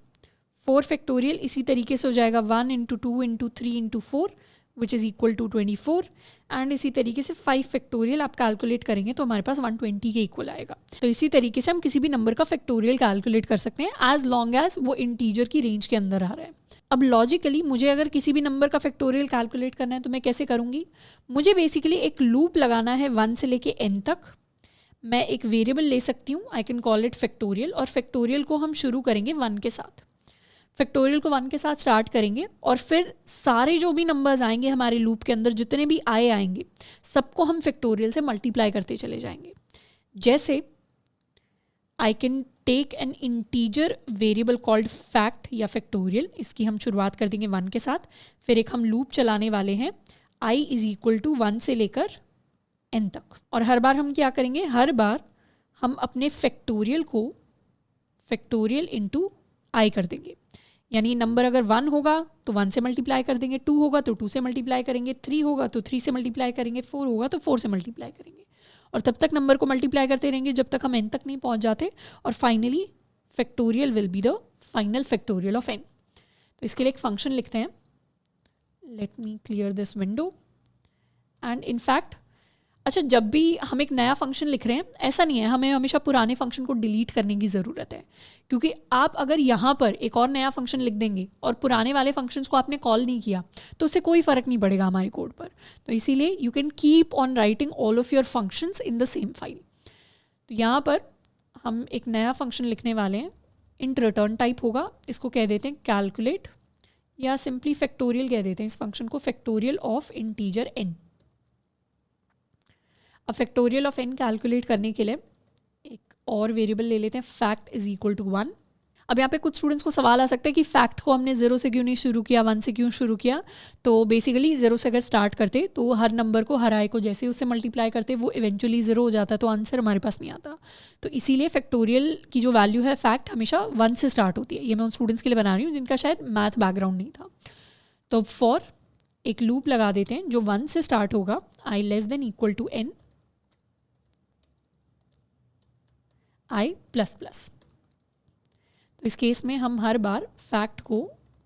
4 factorial इसी तरीके से हो जाएगा 1 into 2 into 3 into 4 which is equal to 24 and इसी तरीके से 5 फैक्टोरियल आप कैलकुलेट करेंगे तो हमारे पास 120 के इक्वल आएगा। तो इसी तरीके से हम किसी भी नंबर का फैक्टोरियल कैलकुलेट कर सकते हैं एज लॉन्ग एज वो इंटीजर की रेंज के अंदर आ रहा है। अब लॉजिकली मुझे अगर किसी भी नंबर का फैक्टोरियल कैलकुलेट करना है तो मैं कैसे करूँगी? मुझे बेसिकली एक लूप लगाना है 1 से लेके n तक। मैं एक वेरिएबल ले सकती हूँ, I can call it factorial, और फैक्टोरियल को हम शुरू करेंगे 1 के साथ। फैक्टोरियल को 1 के साथ स्टार्ट करेंगे और फिर सारे जो भी नंबर्स आएंगे हमारे लूप के अंदर, जितने भी आएंगे सबको हम फैक्टोरियल से मल्टीप्लाई करते चले जाएंगे। जैसे I can take an integer variable called fact या फैक्टोरियल, इसकी हम शुरुआत कर देंगे 1 के साथ। फिर एक हम लूप चलाने वाले हैं i इज इक्वल टू 1 से लेकर n तक, और हर बार हम क्या करेंगे? हर बार हम अपने फैक्टोरियल को फैक्टोरियल इंटू i कर देंगे। यानी नंबर अगर 1 होगा तो 1 से मल्टीप्लाई कर देंगे, 2 होगा तो 2 से मल्टीप्लाई करेंगे, 3 होगा तो 3 से मल्टीप्लाई करेंगे, 4 होगा तो 4 से मल्टीप्लाई करेंगे, और तब तक नंबर को मल्टीप्लाई करते रहेंगे जब तक हम n तक नहीं पहुंच जाते, और finally factorial will be the final factorial of n। तो इसके लिए एक फंक्शन लिखते हैं, let me clear this window and in fact अच्छा, जब भी हम एक नया फंक्शन लिख रहे हैं ऐसा नहीं है हमें हमेशा पुराने फंक्शन को डिलीट करने की ज़रूरत है, क्योंकि आप अगर यहाँ पर एक और नया फंक्शन लिख देंगे और पुराने वाले फंक्शंस को आपने कॉल नहीं किया तो उससे कोई फ़र्क नहीं पड़ेगा हमारे कोड पर। तो इसीलिए you can keep on writing all of your functions in the same file. तो यहाँ पर हम एक नया फंक्शन लिखने वाले हैं, इंट रिटर्न टाइप होगा, इसको कह देते हैं कैलकुलेट, या सिंपली फैक्टोरियल कह देते हैं इस फंक्शन को, फैक्टोरियल ऑफ इंटीजर n। अब फैक्टोरियल ऑफ n कैलकुलेट करने के लिए एक और वेरिएबल ले लेते हैं, फैक्ट इज इक्वल टू 1। अब यहाँ पे कुछ स्टूडेंट्स को सवाल आ सकता है कि फैक्ट को हमने 0 से क्यों नहीं शुरू किया, 1 से क्यों शुरू किया? तो बेसिकली 0 से अगर स्टार्ट करते तो हर नंबर को, हर i को जैसे उससे मल्टीप्लाई करते वो इवेंचुअली 0 हो जाता, तो आंसर हमारे पास नहीं आता। तो इसीलिए फैक्टोरियल की जो वैल्यू है फैक्ट हमेशा 1 से स्टार्ट होती है। ये मैं उन स्टूडेंट्स के लिए बना रही हूँ जिनका शायद मैथ बैकग्राउंड नहीं था। तो फॉर एक लूप लगा देते हैं जो 1 से स्टार्ट होगा, i less than equal to n i plus plus. तो इस केस में हम हर बार फैक्ट को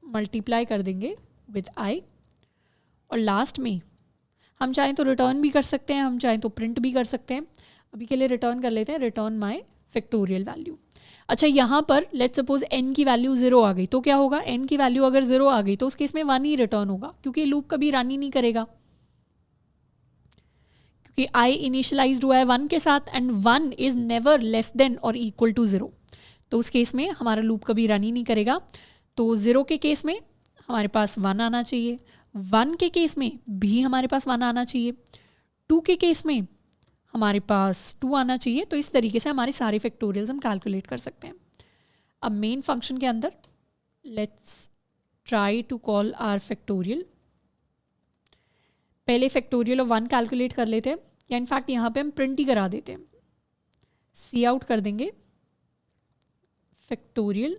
मल्टीप्लाई कर देंगे विद i, और लास्ट में हम चाहें तो रिटर्न भी कर सकते हैं, हम चाहें तो प्रिंट भी कर सकते हैं। अभी के लिए रिटर्न कर लेते हैं, रिटर्न माई फैक्टोरियल वैल्यू। अच्छा, यहाँ पर लेट्स सपोज n की वैल्यू 0 आ गई तो क्या होगा? n की वैल्यू अगर 0 आ गई तो उस केस में 1 ही रिटर्न होगा, क्योंकि लूप कभी रन ही नहीं करेगा, कि i इनिशियलाइज्ड हुआ है 1 के साथ and 1 is never less than और इक्वल टू 0। तो उस केस में हमारा लूप कभी रन ही नहीं करेगा। तो 0 के केस में हमारे पास 1 आना चाहिए, 1 के केस में भी हमारे पास 1 आना चाहिए, 2 के केस में हमारे पास 2 आना चाहिए। तो इस तरीके से हमारे सारे फैक्टोरियल्स हम कैलकुलेट कर सकते हैं। अब मेन फंक्शन के अंदर let's try to call our factorial. पहले फैक्टोरियल ऑफ 1 कैलकुलेट कर लेते हैं, या इनफैक्ट यहाँ पे हम प्रिंट ही करा देते हैं, सी आउट कर देंगे factorial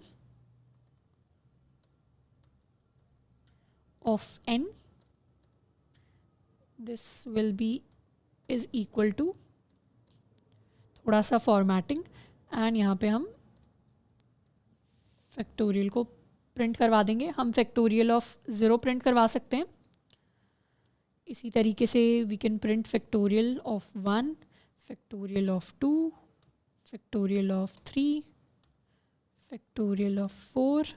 of n, this will be is equal to, थोड़ा सा फॉर्मेटिंग, एंड यहाँ पे हम फैक्टोरियल को प्रिंट करवा देंगे। हम फैक्टोरियल ऑफ 0 प्रिंट करवा सकते हैं। इसी तरीके से we can print factorial of 1, factorial of 2, factorial of 3, factorial of 4,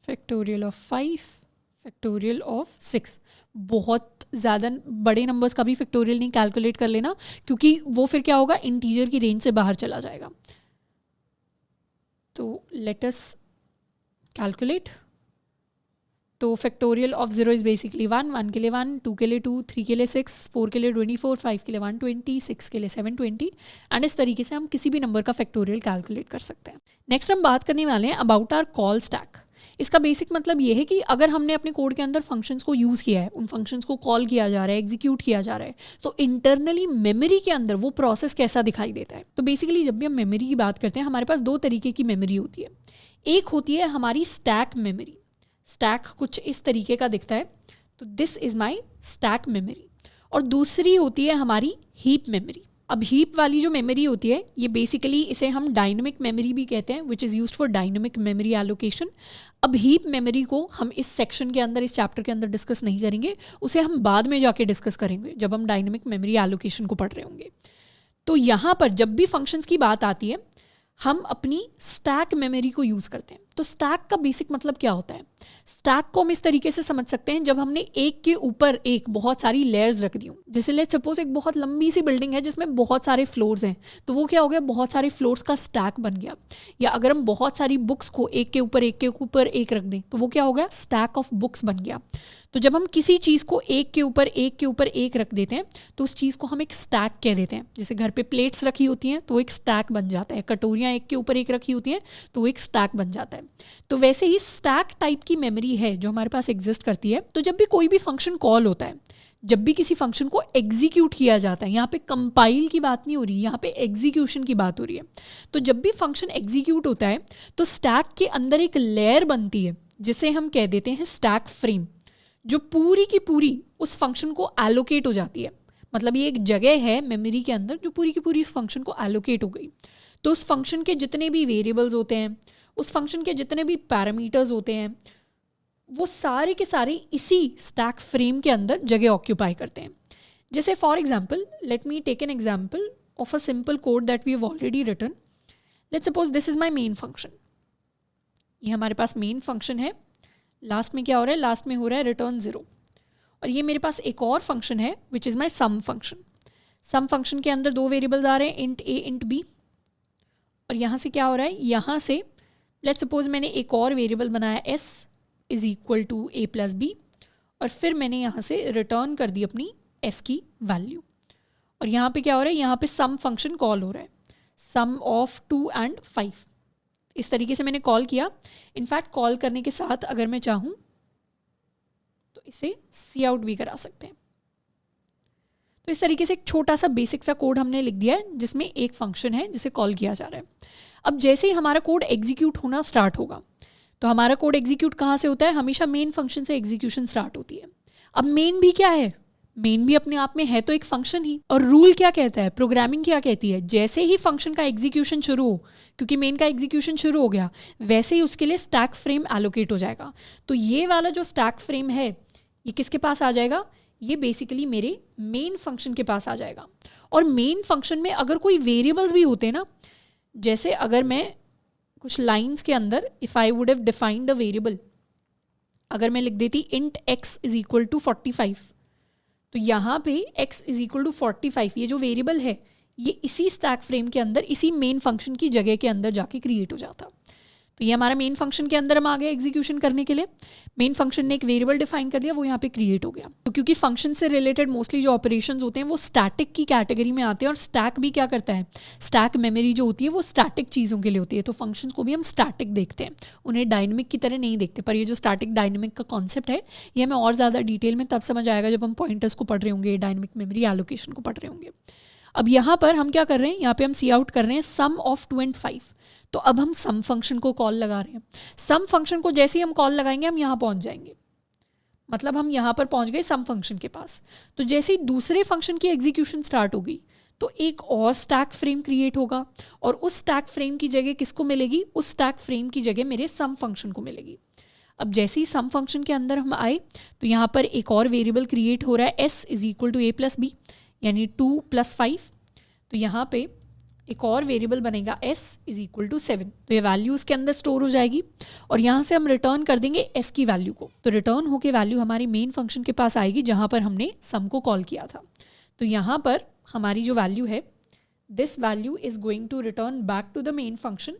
factorial of 5, factorial of 6। बहुत ज़्यादा बड़े नंबर्स का भी फैक्टोरियल नहीं कैलकुलेट कर लेना, क्योंकि वो फिर क्या होगा, इंटीजर की रेंज से बाहर चला जाएगा। तो लेट अस कैलकुलेट। तो फैक्टोरियल ऑफ 0 इज़ बेसिकली 1, 1 के लिए 1, 2 के लिए 2, 3 के लिए 6, 4 के लिए 24, 5 के लिए 120, 6 के लिए 720, एंड इस तरीके से हम किसी भी नंबर का फैक्टोरियल कैलकुलेट कर सकते हैं। नेक्स्ट हम बात करने वाले हैं अबाउट आवर कॉल स्टैक। इसका बेसिक मतलब ये है कि अगर हमने अपने कोड के अंदर फंक्शंस को यूज़ किया है, उन फंक्शंस को कॉल किया जा रहा है, एग्जीक्यूट किया जा रहा है, तो इंटरनली मेमोरी के अंदर वो प्रोसेस कैसा दिखाई देता है। तो बेसिकली जब भी हम मेमोरी की बात करते हैं, हमारे पास 2 तरीके की मेमोरी होती है। एक होती है हमारी स्टैक मेमोरी, स्टैक कुछ इस तरीके का दिखता है, तो this is my stack memory. और दूसरी होती है हमारी हीप मेमोरी। अब हीप वाली जो मेमोरी होती है ये बेसिकली इसे हम डायनेमिक मेमोरी भी कहते हैं, which is used for dynamic memory allocation. अब हीप मेमोरी को हम इस सेक्शन के अंदर, इस चैप्टर के अंदर डिस्कस नहीं करेंगे, उसे हम बाद में जाके डिस्कस करेंगे जब हम डायनेमिक मेमोरी एलोकेशन को पढ़ रहे होंगे। तो यहाँ पर जब भी फंक्शंस की बात आती है हम अपनी स्टैक मेमोरी को यूज़ करते हैं। तो स्टैक का बेसिक मतलब क्या होता है? स्टैक को हम इस तरीके से समझ सकते हैं, जब हमने एक के ऊपर एक बहुत सारी लेयर्स रख दी हूँ। जैसे लेट्स सपोज एक बहुत लंबी सी बिल्डिंग है जिसमें बहुत सारे फ्लोर्स हैं, तो वो क्या हो गया, बहुत सारे फ्लोर्स का स्टैक बन गया। या अगर हम बहुत सारी बुक्स को एक के ऊपर एक के ऊपर एक रख दें तो वो क्या हो गया, स्टैक ऑफ बुक्स बन गया। तो जब हम किसी चीज़ को एक के ऊपर एक रख देते हैं तो उस चीज़ को हम एक स्टैक कह देते हैं। जैसे घर पे प्लेट्स रखी होती हैं तो एक स्टैक बन जाता है, कटोरियाँ एक के ऊपर एक रखी होती हैं तो वो एक स्टैक बन जाता है। तो वैसे ही स्टैक टाइप की मेमोरी है जो हमारे पास एग्जिस्ट करती है। तो जब भी कोई भी फंक्शन कॉल होता है, जब भी किसी फंक्शन को एग्जीक्यूट किया जाता है, यहाँ पे कंपाइल की बात नहीं हो रही, यहाँ पे एग्जीक्यूशन की बात हो रही है। तो जब भी फंक्शन एग्जीक्यूट होता है तो स्टैक के अंदर एक लेयर बनती है जिसे हम कह देते हैं स्टैक फ्रेम, जो पूरी की पूरी उस फंक्शन को एलोकेट हो जाती है। मतलब ये एक जगह है मेमोरी के अंदर जो पूरी की पूरी इस फंक्शन को एलोकेट हो गई। तो उस फंक्शन के जितने भी वेरिएबल्स होते हैं, उस फंक्शन के जितने भी पैरामीटर्स होते हैं, वो सारे के सारे इसी स्टैक फ्रेम के अंदर जगह ऑक्यूपाई करते हैं। जैसे for example, let me take an example of a simple code that we have already written. Let's suppose this is my main function. ये हमारे पास मेन फंक्शन है। लास्ट में क्या हो रहा है, लास्ट में हो रहा है रिटर्न 0। और ये मेरे पास एक और फंक्शन है which is my sum function. Sum function के अंदर दो वेरिएबल्स आ रहे हैं, इंट ए इंट बी। और यहाँ से क्या हो रहा है, यहाँ से लेट्स सपोज मैंने एक और वेरिएबल बनाया s is equal to a plus b, और फिर मैंने यहाँ से रिटर्न कर दी अपनी s की वैल्यू। और यहाँ पे क्या हो रहा है, यहाँ पे सम फंक्शन कॉल हो रहा है, सम ऑफ 2 and 5। इस तरीके से मैंने कॉल किया। इनफैक्ट कॉल करने के साथ अगर मैं चाहूँ तो इसे सी आउट भी करा सकते हैं। तो इस तरीके से एक छोटा सा बेसिक सा कोड हमने लिख दिया है जिसमें एक फंक्शन है जिसे कॉल किया जा रहा है। अब जैसे ही हमारा कोड एग्जीक्यूट होना स्टार्ट होगा, तो हमारा कोड एग्जीक्यूट कहाँ से होता है, हमेशा मेन फंक्शन से एग्जीक्यूशन स्टार्ट होती है। अब मेन भी क्या है, मेन भी अपने आप में है तो एक फंक्शन ही। और रूल क्या कहता है, प्रोग्रामिंग क्या कहती है, जैसे ही फंक्शन का एग्जीक्यूशन शुरू हो, क्योंकि मेन का एग्जीक्यूशन शुरू हो गया, वैसे ही उसके लिए स्टैक फ्रेम एलोकेट हो जाएगा। तो ये वाला जो स्टैक फ्रेम है ये किसके पास आ जाएगा, ये बेसिकली मेरे मेन फंक्शन के पास आ जाएगा। और मेन फंक्शन में अगर कोई वेरिएबल्स भी होते हैं ना, जैसे अगर मैं कुछ लाइंस के अंदर if I would have defined a variable, अगर मैं लिख देती int x is equal to 45, तो यहाँ पे x इज इक्वल टू 45 ये जो वेरिएबल है ये इसी स्टैक फ्रेम के अंदर, इसी मेन फंक्शन की जगह के अंदर जाके क्रिएट हो जाता। तो ये हमारा मेन फंक्शन के अंदर हम आ गए एग्जीक्यूशन करने के लिए। मेन फंक्शन ने एक वेरिएबल डिफाइन कर दिया, वो यहाँ पे क्रिएट हो गया। तो क्योंकि फंक्शन से रिलेटेड मोस्टली जो ऑपरेशंस होते हैं वो स्टैटिक की कैटेगरी में आते हैं, और स्टैक भी क्या करता है, स्टैक मेमोरी जो होती है वो स्टैटिक चीज़ों के लिए होती है। तो फंक्शंस को भी हम स्टैटिक देखते हैं, उन्हें डायनेमिक की तरह नहीं देखते। पर ये जो स्टैटिक डायनेमिक का कॉन्सेप्ट है ये हमें और ज़्यादा डिटेल में तब समझ आएगा जब हम पॉइंटर्स को पढ़ रहे होंगे, डायनेमिक मेमोरी एलोकेशन को पढ़ रहे होंगे। अब यहाँ पर हम क्या कर रहे हैं, यहाँ पे हम सी आउट कर रहे हैं सम ऑफ 2 and 5। तो अब हम सम फंक्शन को कॉल लगा रहे हैं। सम फंक्शन को जैसे ही हम कॉल लगाएंगे हम यहाँ पहुँच जाएंगे, मतलब हम यहाँ पर पहुँच गए सम फंक्शन के पास। तो जैसे ही दूसरे फंक्शन की एग्जीक्यूशन स्टार्ट होगी तो एक और स्टैक फ्रेम क्रिएट होगा, और उस स्टैक फ्रेम की जगह किसको मिलेगी, उस स्टैक फ्रेम की जगह मेरे सम फंक्शन को मिलेगी। अब जैसे ही सम फंक्शन के अंदर हम आए तो यहाँ पर एक और वेरिएबल क्रिएट हो रहा है s is equal to a plus b, यानी 2 + 5। तो यहाँ पे एक और वेरिएबल बनेगा s इज इक्वल टू 7। तो ये वैल्यू उसके अंदर स्टोर हो जाएगी, और यहाँ से हम रिटर्न कर देंगे s की वैल्यू को। तो रिटर्न होके वैल्यू हमारी मेन फंक्शन के पास आएगी जहाँ पर हमने सम को कॉल किया था। तो यहाँ पर हमारी जो वैल्यू है, this value is going to return back to the main function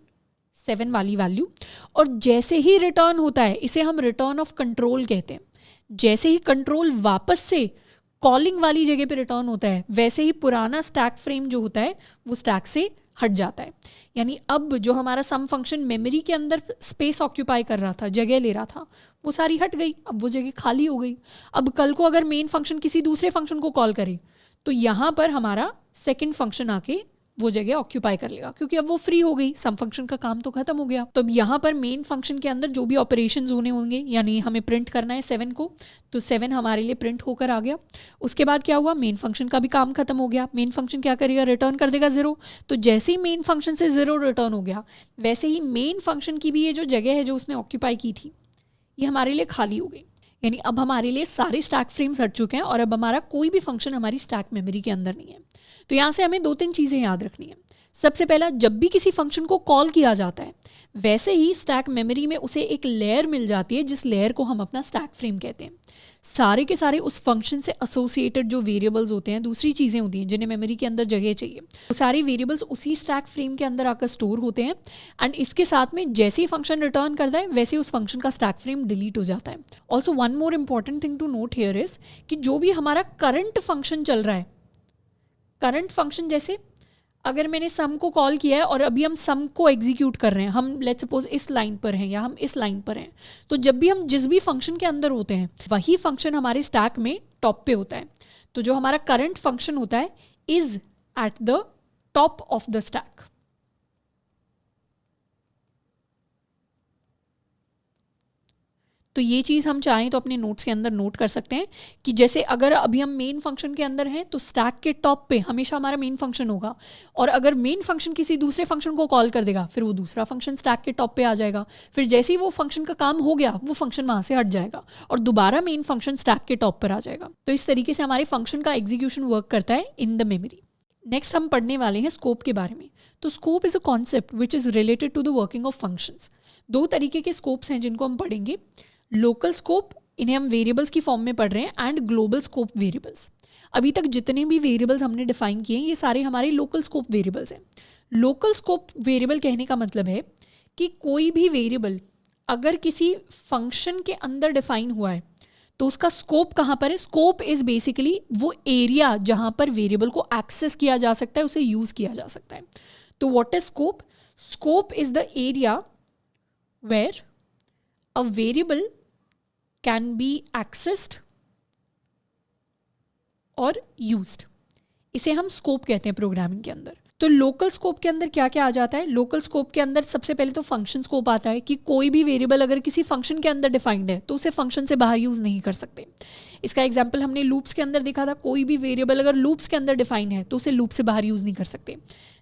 7 वाली वैल्यू। और जैसे ही रिटर्न होता है इसे हम रिटर्न ऑफ कंट्रोल कहते हैं। जैसे ही कंट्रोल वापस से कॉलिंग वाली जगह पे रिटर्न होता है, वैसे ही पुराना स्टैक फ्रेम जो होता है वो स्टैक से हट जाता है। यानी अब जो हमारा सम फंक्शन मेमोरी के अंदर स्पेस ऑक्यूपाई कर रहा था, जगह ले रहा था, वो सारी हट गई, अब वो जगह खाली हो गई। अब कल को अगर मेन फंक्शन किसी दूसरे फंक्शन को कॉल करे तो यहाँ पर हमारा सेकेंड फंक्शन आके वो जगह ऑक्यूपाई कर लेगा, क्योंकि अब वो फ्री हो गई, सम फंक्शन का काम तो खत्म हो गया। तो अब यहाँ पर मेन फंक्शन के अंदर जो भी ऑपरेशंस होने होंगे, यानी हमें प्रिंट करना है 7 को, तो 7 हमारे लिए प्रिंट होकर आ गया। उसके बाद क्या हुआ, मेन फंक्शन का भी काम खत्म हो गया। मेन फंक्शन क्या करेगा, रिटर्न कर देगा 0। तो जैसे ही मेन फंक्शन से 0 रिटर्न हो गया, वैसे ही मेन फंक्शन की भी ये जो जगह है जो उसने ऑक्यूपाई की थी, ये हमारे लिए खाली हो गई। यानी अब हमारे लिए सारे स्टैक फ्रेम्स हट चुके हैं और अब हमारा कोई भी फंक्शन हमारी स्टैक मेमोरी के अंदर नहीं है। तो यहाँ से हमें 2-3 चीज़ें याद रखनी है। सबसे पहला, जब भी किसी फंक्शन को कॉल किया जाता है, वैसे ही स्टैक मेमोरी में उसे एक लेयर मिल जाती है, जिस लेयर को हम अपना स्टैक फ्रेम कहते हैं। सारे के सारे उस फंक्शन से एसोसिएटेड जो वेरिएबल्स होते हैं, दूसरी चीज़ें होती हैं जिन्हें मेमोरी के अंदर जगह चाहिए, वो सारे वेरिएबल्स उसी स्टैक फ्रेम के अंदर आकर स्टोर होते हैं। एंड इसके साथ में जैसे ही फंक्शन रिटर्न करता है, वैसे उस फंक्शन का स्टैक फ्रेम डिलीट हो जाता है। Also one more important thing to note here is कि जो भी हमारा करंट फंक्शन चल रहा है, करंट फंक्शन जैसे अगर मैंने सम को कॉल किया है और अभी हम सम को एग्जीक्यूट कर रहे हैं, हम लेट्स सपोज इस लाइन पर हैं या हम इस लाइन पर हैं, तो जब भी हम जिस भी फंक्शन के अंदर होते हैं, वही फंक्शन हमारे स्टैक में टॉप पे होता है। तो जो हमारा करंट फंक्शन होता है is at the top of the stack. तो ये चीज़ हम चाहें तो अपने नोट्स के अंदर नोट कर सकते हैं कि जैसे अगर अभी हम मेन फंक्शन के अंदर हैं, तो स्टैक के टॉप पे हमेशा हमारा मेन फंक्शन होगा, और अगर मेन फंक्शन किसी दूसरे फंक्शन को कॉल कर देगा, फिर वो दूसरा फंक्शन स्टैक के टॉप पे आ जाएगा। फिर जैसे ही वो फंक्शन का काम हो गया, वो फंक्शन वहाँ से हट जाएगा और दोबारा मेन फंक्शन स्टैक के टॉप पर आ जाएगा। तो इस तरीके से हमारे फंक्शन का एग्जीक्यूशन वर्क करता है इन द मेमोरी। नेक्स्ट हम पढ़ने वाले हैं स्कोप के बारे में। तो scope is a concept which is related to the working of functions. 2 तरीके के स्कोप्स हैं जिनको हम पढ़ेंगे। लोकल स्कोप, इन्हें हम वेरिएबल्स की फॉर्म में पढ़ रहे हैं, एंड ग्लोबल स्कोप वेरिएबल्स। अभी तक जितने भी वेरिएबल्स हमने डिफाइन किए हैं, ये सारे हमारे लोकल स्कोप वेरिएबल्स हैं। लोकल स्कोप वेरिएबल कहने का मतलब है कि कोई भी वेरिएबल अगर किसी फंक्शन के अंदर डिफाइन हुआ है, तो उसका स्कोप कहाँ पर है। स्कोप इज बेसिकली वो एरिया जहाँ पर वेरिएबल को एक्सेस किया जा सकता है, उसे यूज़ किया जा सकता है। तो what is scope? Scope is the area where a variable can be accessed और used। इसे हम स्कोप कहते हैं प्रोग्रामिंग के अंदर। तो लोकल स्कोप के अंदर क्या क्या आ जाता है? लोकल स्कोप के अंदर सबसे पहले तो फंक्शन स्कोप आता है कि कोई भी वेरिएबल अगर किसी फंक्शन के अंदर डिफाइंड है, तो उसे फंक्शन से बाहर यूज़ नहीं कर सकते। इसका एग्जाम्पल हमने लूप्स के अंदर देखा था। कोई भी वेरिएबल अगर लूप्स के अंदर डिफाइन है, तो उसे लूप से बाहर यूज़ नहीं कर सकते।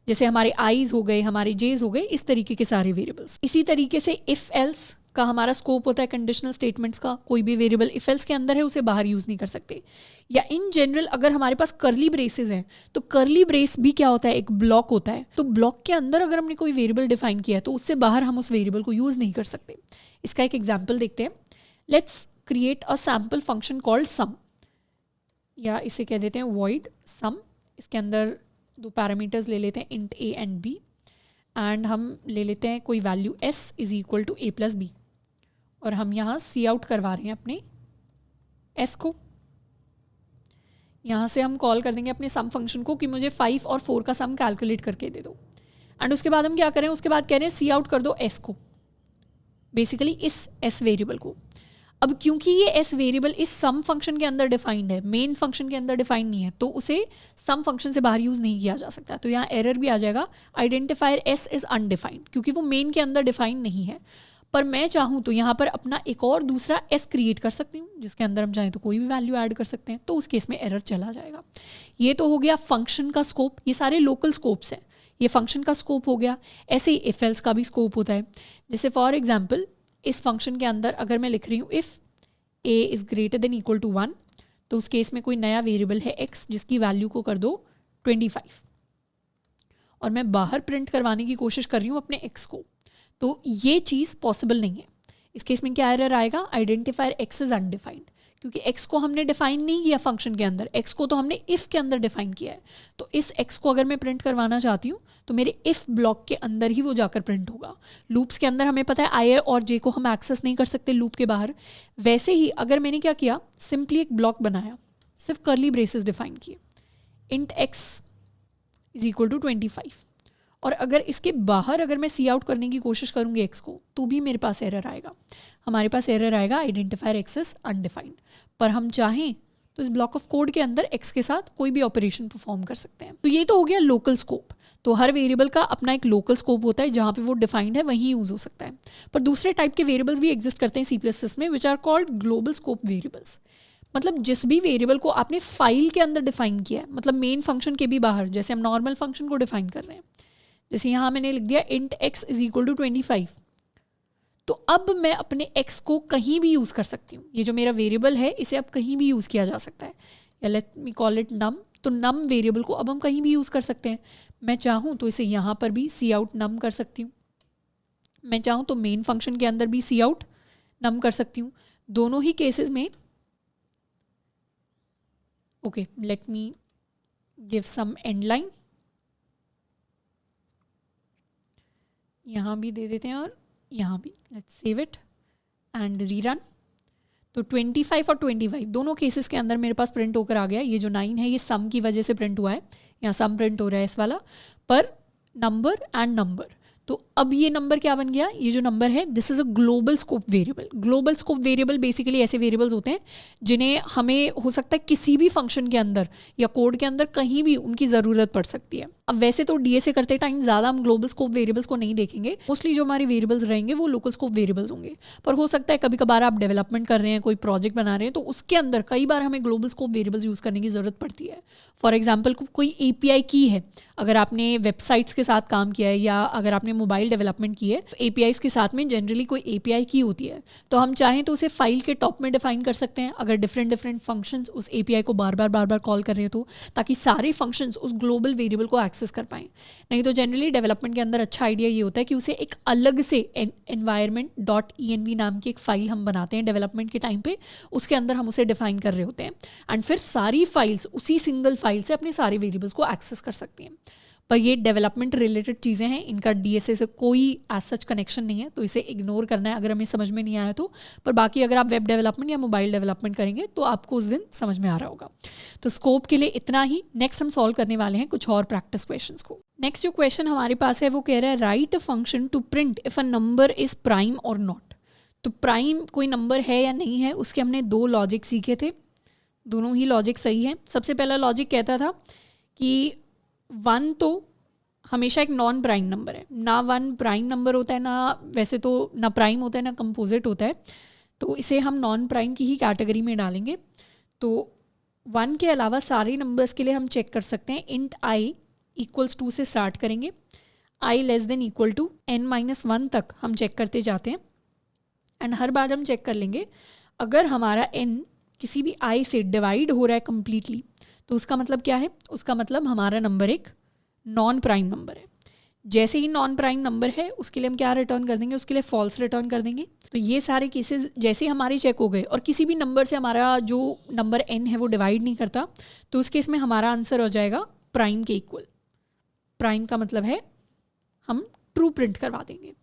जैसे हमारे आईज हो गए, हमारे जेज हो गए, इस तरीके के सारे वेरिएबल्स। इसी तरीके से इफ़ एल्स का हमारा स्कोप होता है कंडीशनल स्टेटमेंट्स का। कोई भी वेरिएबल इफ एल्स के अंदर है, उसे बाहर यूज़ नहीं कर सकते। या इन जनरल अगर हमारे पास कर्ली ब्रेसेस हैं, तो कर्ली ब्रेस भी क्या होता है, एक ब्लॉक होता है। तो ब्लॉक के अंदर अगर हमने कोई वेरिएबल डिफाइन किया है, तो उससे बाहर हम उस वेरिएबल को यूज़ नहीं कर सकते। इसका एक एग्जाम्पल देखते हैं। Let's create a sample function called sum, या इसे कह देते हैं वॉइड सम। इसके अंदर 2 पैरामीटर्स ले लेते हैं, int a and b, and हम ले लेते हैं कोई value s is equal to a plus b, और हम यहाँ सी आउट करवा रहे हैं अपने s को। यहाँ से हम कॉल कर देंगे अपने सम फंक्शन को कि मुझे 5 और 4 का सम कैलकुलेट करके दे दो। एंड उसके बाद हम क्या करें, उसके बाद कह रहे हैं सी आउट कर दो s को, बेसिकली इस s वेरिएबल को। अब क्योंकि ये s वेरिएबल इस सम फंक्शन के अंदर डिफाइंड है, मेन फंक्शन के अंदर डिफाइंड नहीं है, तो उसे सम फंक्शन से बाहर यूज़ नहीं किया जा सकता। तो यहाँ एरर भी आ जाएगा, आइडेंटिफायर s इज़ अनडिफाइंड, क्योंकि वो मेन के अंदर डिफाइंड नहीं है। पर मैं चाहूँ तो यहाँ पर अपना एक और दूसरा s क्रिएट कर सकती हूँ, जिसके अंदर हम चाहें तो कोई भी वैल्यू ऐड कर सकते हैं, तो उस केस में एरर चला जाएगा। ये तो हो गया फंक्शन का स्कोप। ये सारे लोकल स्कोप्स हैं। ये फंक्शन का स्कोप हो गया। ऐसे ही इफ एल्स का भी स्कोप होता है। जैसे फॉर एग्जाम्पल इस फंक्शन के अंदर अगर मैं लिख रही हूँ if a is greater than equal to 1, तो उस केस में कोई नया वेरिएबल है x, जिसकी वैल्यू को कर दो 25, और मैं बाहर प्रिंट करवाने की कोशिश कर रही हूँ अपने x को, तो ये चीज़ पॉसिबल नहीं है। इस केस में क्या एरर आएगा, आइडेंटिफायर x इज़ अनडिफाइंड, क्योंकि x को हमने डिफाइन नहीं किया फंक्शन के अंदर, x को तो हमने इफ़ के अंदर डिफाइन किया है। तो इस x को अगर मैं प्रिंट करवाना चाहती हूँ, तो मेरे इफ़ ब्लॉक के अंदर ही वो जाकर प्रिंट होगा। लूप्स के अंदर हमें पता है आई और जे को हम एक्सेस नहीं कर सकते लूप के बाहर। वैसे ही अगर मैंने क्या किया, सिंपली एक ब्लॉक बनाया, सिर्फ कर्ली ब्रेसेस डिफाइन किए, int x is equal to 25, और अगर इसके बाहर अगर मैं सी आउट करने की कोशिश करूँगी x को, तो भी मेरे पास एरर आएगा। हमारे पास एरर आएगा आइडेंटिफायर x इज अनडिफाइंड। पर हम चाहें तो इस ब्लॉक ऑफ कोड के अंदर x के साथ कोई भी ऑपरेशन परफॉर्म कर सकते हैं। तो ये तो हो गया लोकल स्कोप। तो हर वेरिएबल का अपना एक लोकल स्कोप होता है, जहाँ पे वो डिफाइंड है वहीं यूज़ हो सकता है। पर दूसरे टाइप के वेरिएबल्स भी एग्जिस्ट करते हैं C++ में, which are called global scope variables. मतलब जिस भी वेरिएबल को आपने फाइल के अंदर डिफाइन किया है, मतलब मेन फंक्शन के भी बाहर, जैसे हम नॉर्मल फंक्शन को डिफाइन कर रहे हैं, जैसे यहाँ मैंने लिख दिया int x is equal to 25, तो अब मैं अपने x को कहीं भी यूज़ कर सकती हूँ। ये जो मेरा वेरिएबल है इसे अब कहीं भी यूज़ किया जा सकता है, या let me call it num। तो num वेरिएबल को अब हम कहीं भी यूज़ कर सकते हैं। मैं चाहूँ तो इसे यहाँ पर भी cout num कर सकती हूँ, मैं चाहूँ तो मेन फंक्शन के अंदर भी cout num कर सकती हूँ। दोनों ही केसेस में okay, let me give some end line, यहाँ भी दे देते हैं और यहाँ भी। Let's save it and rerun. तो 25 और 25 दोनों केसेस के अंदर मेरे पास प्रिंट होकर आ गया। ये जो 9 है ये सम की वजह से प्रिंट हुआ है, यहाँ सम प्रिंट हो रहा है इस वाला, पर नंबर एंड नंबर। तो अब ये नंबर क्या बन गया, ये जो नंबर है this is a global scope variable. Global scope variable basically ऐसे वेरिएबल्स होते हैं जिन्हें हमें हो सकता है किसी भी फंक्शन के अंदर या कोड के अंदर कहीं भी उनकी ज़रूरत पड़ सकती है। अब वैसे तो डीएसए करते टाइम ज़्यादा हम ग्लोबल स्कोप वेरिएबल्स को नहीं देखेंगे, मोस्टली जो हमारे वेरिएबल्स रहेंगे वो लोकल स्कोप वेरिएबल्स होंगे। पर हो सकता है कभी कभार आप डेवलपमेंट कर रहे हैं, कोई प्रोजेक्ट बना रहे हैं, तो उसके अंदर कई बार हमें ग्लोबल स्कोप वेरिएबल्स यूज़ करने की ज़रूरत पड़ती है। फॉर एग्जाम्पल कोई API की है, अगर आपने वेबसाइट्स के साथ काम किया है या अगर आपने मोबाइल डेवलपमेंट की है, तो APIs के साथ में जनरली कोई API की होती है, तो हम चाहें तो उसे फाइल के टॉप में डिफाइन कर सकते हैं अगर डिफरेंट फंक्शंस उस API को बार बार कॉल कर रहे हो, तो ताकि सारे फंक्शंस उस ग्लोबल वेरिएबल को एक्सेस कर पाएँ। नहीं तो जनरली डेवलपमेंट के अंदर अच्छा आइडिया ये होता है कि उसे एक अलग से environment.env नाम की एक फ़ाइल हम बनाते हैं डेवलपमेंट के टाइम पे, उसके अंदर हम उसे डिफाइन कर रहे होते हैं एंड फिर सारी फाइल्स उसी सिंगल फाइल से अपने सारे वेरिएबल्स को एक्सेस कर सकती हैं। पर ये डेवलपमेंट रिलेटेड चीज़ें हैं, इनका डीएसए से कोई एज सच कनेक्शन नहीं है, तो इसे इग्नोर करना है अगर हमें समझ में नहीं आया तो। पर बाकी अगर आप वेब डेवलपमेंट या मोबाइल डेवलपमेंट करेंगे तो आपको उस दिन समझ में आ रहा होगा। तो स्कोप के लिए इतना ही। नेक्स्ट हम सॉल्व करने वाले हैं कुछ और प्रैक्टिस क्वेश्चंस को। नेक्स्ट जो क्वेश्चन हमारे पास है वो कह रहा है write a function to print if a number is prime और नॉट। तो प्राइम कोई नंबर है या नहीं है उसके हमने दो लॉजिक सीखे थे, दोनों ही लॉजिक सही है। सबसे पहला लॉजिक कहता था कि 1 तो हमेशा एक नॉन प्राइम नंबर है, ना 1 प्राइम नंबर होता है, ना वैसे तो ना प्राइम होता है ना कंपोजिट होता है, तो इसे हम नॉन प्राइम की ही कैटेगरी में डालेंगे। तो 1 के अलावा सारे नंबर्स के लिए हम चेक कर सकते हैं int i इक्वल्स 2 से स्टार्ट करेंगे, i less than equal to n-1 तक हम चेक करते जाते हैं एंड हर बार हम चेक कर लेंगे अगर हमारा n किसी भी i से डिवाइड हो रहा है कम्प्लीटली, तो उसका मतलब क्या है, उसका मतलब हमारा नंबर एक नॉन प्राइम नंबर है। जैसे ही नॉन प्राइम नंबर है उसके लिए हम क्या रिटर्न कर देंगे, उसके लिए फॉल्स रिटर्न कर देंगे। तो ये सारे केसेस जैसे हमारे चेक हो गए और किसी भी नंबर से हमारा जो नंबर n है वो डिवाइड नहीं करता, तो उस केस में हमारा आंसर हो जाएगा प्राइम के इक्वल। प्राइम का मतलब है हम ट्रू प्रिंट करवा देंगे।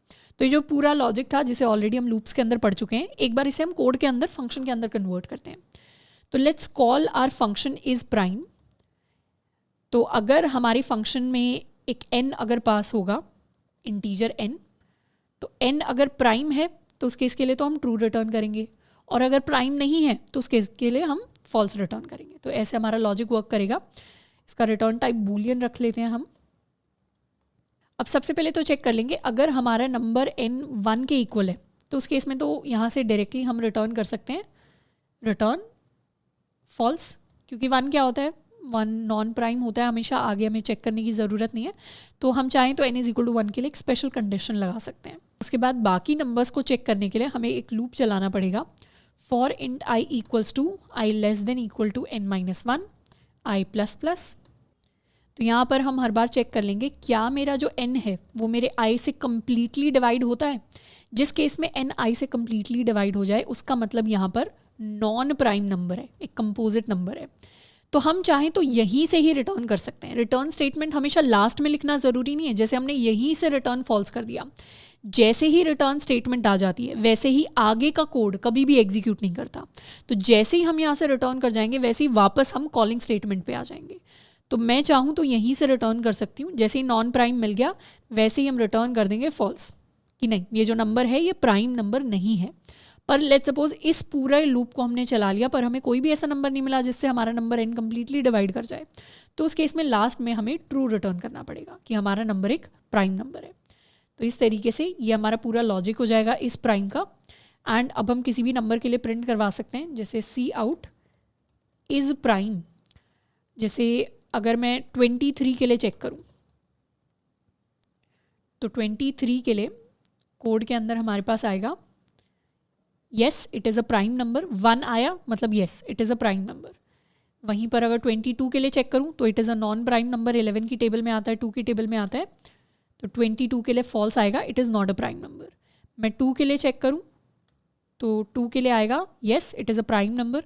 तो ये जो पूरा लॉजिक था जिसे ऑलरेडी हम लूप्स के अंदर पढ़ चुके हैं, एक बार इसे हम कोड के अंदर फंक्शन के अंदर कन्वर्ट करते हैं। तो let's call our function is prime. तो अगर हमारे फंक्शन में एक n अगर पास होगा, इंटीजर n, तो n अगर प्राइम है तो उस केस के लिए तो हम ट्रू रिटर्न करेंगे, और अगर प्राइम नहीं है तो उस केस के लिए हम फॉल्स रिटर्न करेंगे। तो ऐसे हमारा लॉजिक वर्क करेगा। इसका रिटर्न टाइप बूलियन रख लेते हैं हम। अब सबसे पहले तो चेक कर लेंगे अगर हमारा नंबर n 1 के इक्वल है, तो उस केस में तो यहाँ से डायरेक्टली हम रिटर्न कर सकते हैं रिटर्न फॉल्स, क्योंकि 1 क्या होता है, 1 नॉन प्राइम होता है हमेशा, आगे हमें चेक करने की ज़रूरत नहीं है। तो हम चाहें तो n इज इक्वल टू 1 के लिए एक स्पेशल कंडीशन लगा सकते हैं। उसके बाद बाकी नंबर्स को चेक करने के लिए हमें एक लूप चलाना पड़ेगा, for int i equals to i less than equal to n-1 i plus plus. तो यहाँ पर हम हर बार चेक कर लेंगे क्या मेरा जो n है वो मेरे i से कम्प्लीटली डिवाइड होता है। जिस केस में n i से कम्प्लीटली डिवाइड हो जाए उसका मतलब यहाँ पर नॉन प्राइम नंबर है, एक कंपोजिट नंबर है। तो हम चाहें तो यहीं से ही रिटर्न कर सकते हैं। रिटर्न स्टेटमेंट हमेशा लास्ट में लिखना ज़रूरी नहीं है। जैसे हमने यहीं से रिटर्न फॉल्स कर दिया, जैसे ही रिटर्न स्टेटमेंट आ जाती है वैसे ही आगे का कोड कभी भी एग्जीक्यूट नहीं करता। तो जैसे ही हम यहाँ से रिटर्न कर जाएंगे वैसे ही वापस हम कॉलिंग स्टेटमेंट पे आ जाएंगे। तो मैं चाहूँ तो यहीं से रिटर्न कर सकती हूँ, जैसे ही नॉन प्राइम मिल गया वैसे ही हम रिटर्न कर देंगे फॉल्स कि नहीं, ये जो नंबर है ये प्राइम नंबर नहीं है। पर लेट्स सपोज इस पूरे लूप को हमने चला लिया पर हमें कोई भी ऐसा नंबर नहीं मिला जिससे हमारा नंबर n कम्प्लीटली डिवाइड कर जाए, तो उस केस में लास्ट में हमें ट्रू रिटर्न करना पड़ेगा कि हमारा नंबर एक प्राइम नंबर है। तो इस तरीके से ये हमारा पूरा लॉजिक हो जाएगा इस प्राइम का। एंड अब हम किसी भी नंबर के लिए प्रिंट करवा सकते हैं, जैसे सी आउट इज़ प्राइम। जैसे अगर मैं 23 के लिए चेक करूं, तो 23 के लिए कोड के अंदर हमारे पास आएगा yes it is a prime number, 1 आया मतलब yes it is a prime number. वहीं पर अगर 22 के लिए चेक करूं तो it is a non prime number, 11 की टेबल में आता है, 2 की टेबल में आता है, तो 22 के लिए फॉल्स आएगा, it is not a prime number. मैं 2 के लिए चेक करूं तो 2 के लिए आएगा yes it is a prime number.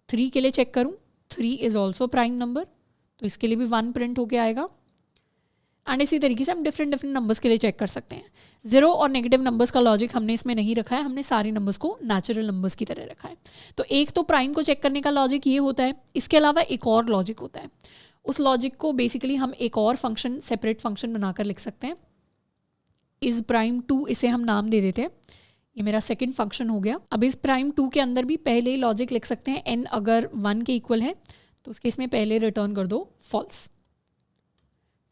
3 के लिए चेक करूं, 3 इज़ ऑल्सो प्राइम नंबर, तो इसके लिए भी 1 प्रिंट होके आएगा। एंड इसी तरीके से हम डिफरेंट नंबर्स के लिए चेक कर सकते हैं। जीरो और नेगेटिव नंबर्स का लॉजिक हमने इसमें नहीं रखा है, हमने सारे नंबर्स को नेचुरल नंबर्स की तरह रखा है। तो एक तो प्राइम को चेक करने का लॉजिक ये होता है, इसके अलावा एक और लॉजिक होता है। उस लॉजिक को बेसिकली हम एक और फंक्शन, सेपरेट फंक्शन बनाकर लिख सकते हैं। इज प्राइम 2 इसे हम नाम दे देते हैं, ये मेरा सेकंड फंक्शन हो गया। अब इस प्राइम 2 के अंदर भी पहले ही लॉजिक लिख सकते हैं, n अगर 1 के इक्वल है तो उस केस में पहले रिटर्न कर दो फॉल्स।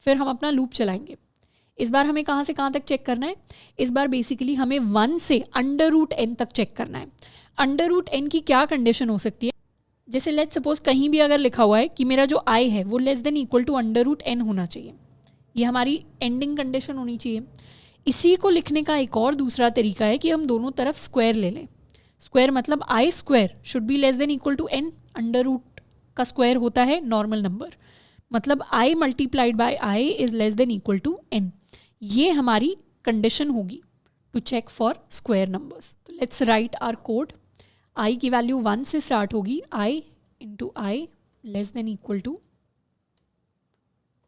फिर हम अपना लूप चलाएंगे। इस बार हमें कहाँ से कहाँ तक चेक करना है? इस बार बेसिकली हमें 1 से √n तक चेक करना है। √n की क्या कंडीशन हो सकती है? जैसे लेट्स सपोज कहीं भी अगर लिखा हुआ है कि मेरा जो i है वो less than equal to √n होना चाहिए, ये हमारी एंडिंग कंडीशन होनी चाहिए। इसी को लिखने का एक और दूसरा तरीका है कि हम दोनों तरफ स्क्वायर ले लें। स्क्वायर मतलब i square should be less than equal to n। Under root का स्क्वायर होता है नॉर्मल नंबर, मतलब i multiplied by i is less than equal to n। ये हमारी कंडीशन होगी to check for square numbers. तो let's write our code. i की value 1 से स्टार्ट होगी, i into I less than equal to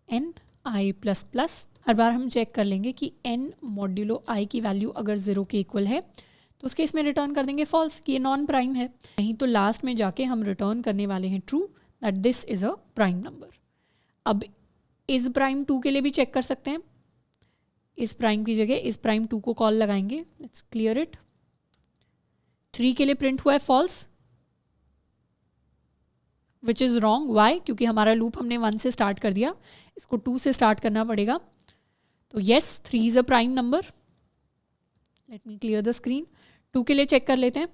n i plus plus. हर बार हम चेक कर लेंगे कि n मॉड्यूलो i की वैल्यू अगर 0 के इक्वल है तो उसके इसमें रिटर्न कर देंगे फॉल्स कि ये नॉन प्राइम है। नहीं तो लास्ट में जाके हम रिटर्न करने वाले हैं true, that this is a prime number. अब इस प्राइम 2 के लिए भी चेक कर सकते हैं। इस प्राइम की जगह इस प्राइम 2 को कॉल लगाएंगे। Let's clear it. 3 के लिए प्रिंट हुआ है false, which is wrong. Why? क्योंकि हमारा लूप हमने 1 से स्टार्ट कर दिया, इसको 2 से स्टार्ट करना पड़ेगा। तो yes 3 is a prime number. Let me clear the screen. 2 के लिए चेक कर लेते हैं,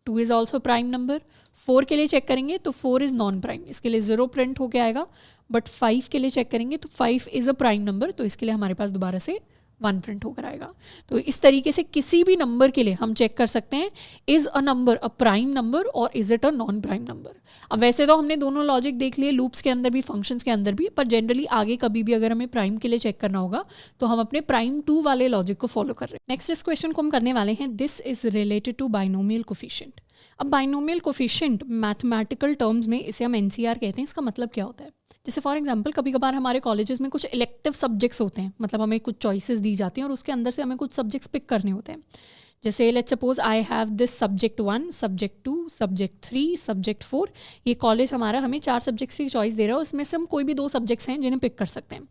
2 इज़ ऑल्सो प्राइम नंबर। 4 के लिए चेक करेंगे तो 4 इज़ नॉन प्राइम, इसके लिए 0 प्रिंट होके आएगा। बट 5 के लिए चेक करेंगे तो 5 इज़ अ प्राइम नंबर, तो इसके लिए हमारे पास दोबारा से 1 प्रिंट होकर आएगा। तो इस तरीके से किसी भी नंबर के लिए हम चेक कर सकते हैं, is a number a prime number और is it a non prime number. अब वैसे तो हमने दोनों लॉजिक देख लिए, लूप्स के अंदर भी फंक्शंस के अंदर भी, पर जनरली आगे कभी भी अगर हमें प्राइम के लिए चेक करना होगा तो हम अपने प्राइम 2 वाले लॉजिक को फॉलो कर रहे हैं। नेक्स्ट इस क्वेश्चन को हम करने वाले हैं, this is related to binomial coefficient. अब बाइनोमियल कोफिशिएंट मैथमेटिकल टर्म्स में इसे हम NCR कहते हैं। इसका मतलब क्या होता है? जैसे फॉर एग्जांपल कभी कभार हमारे कॉलेजेस में कुछ इलेक्टिव सब्जेक्ट्स होते हैं, मतलब हमें कुछ चॉइसेस दी जाती हैं और उसके अंदर से हमें कुछ सब्जेक्ट्स पिक करने होते हैं। जैसे let's suppose I have this subject 1, subject 2, subject 3, subject 4। ये कॉलेज हमारा हमें 4 सब्जेक्ट्स की चॉइस दे रहा है, उसमें से हम कोई भी 2 सब्जेक्ट्स हैं जिन्हें पिक कर सकते हैं।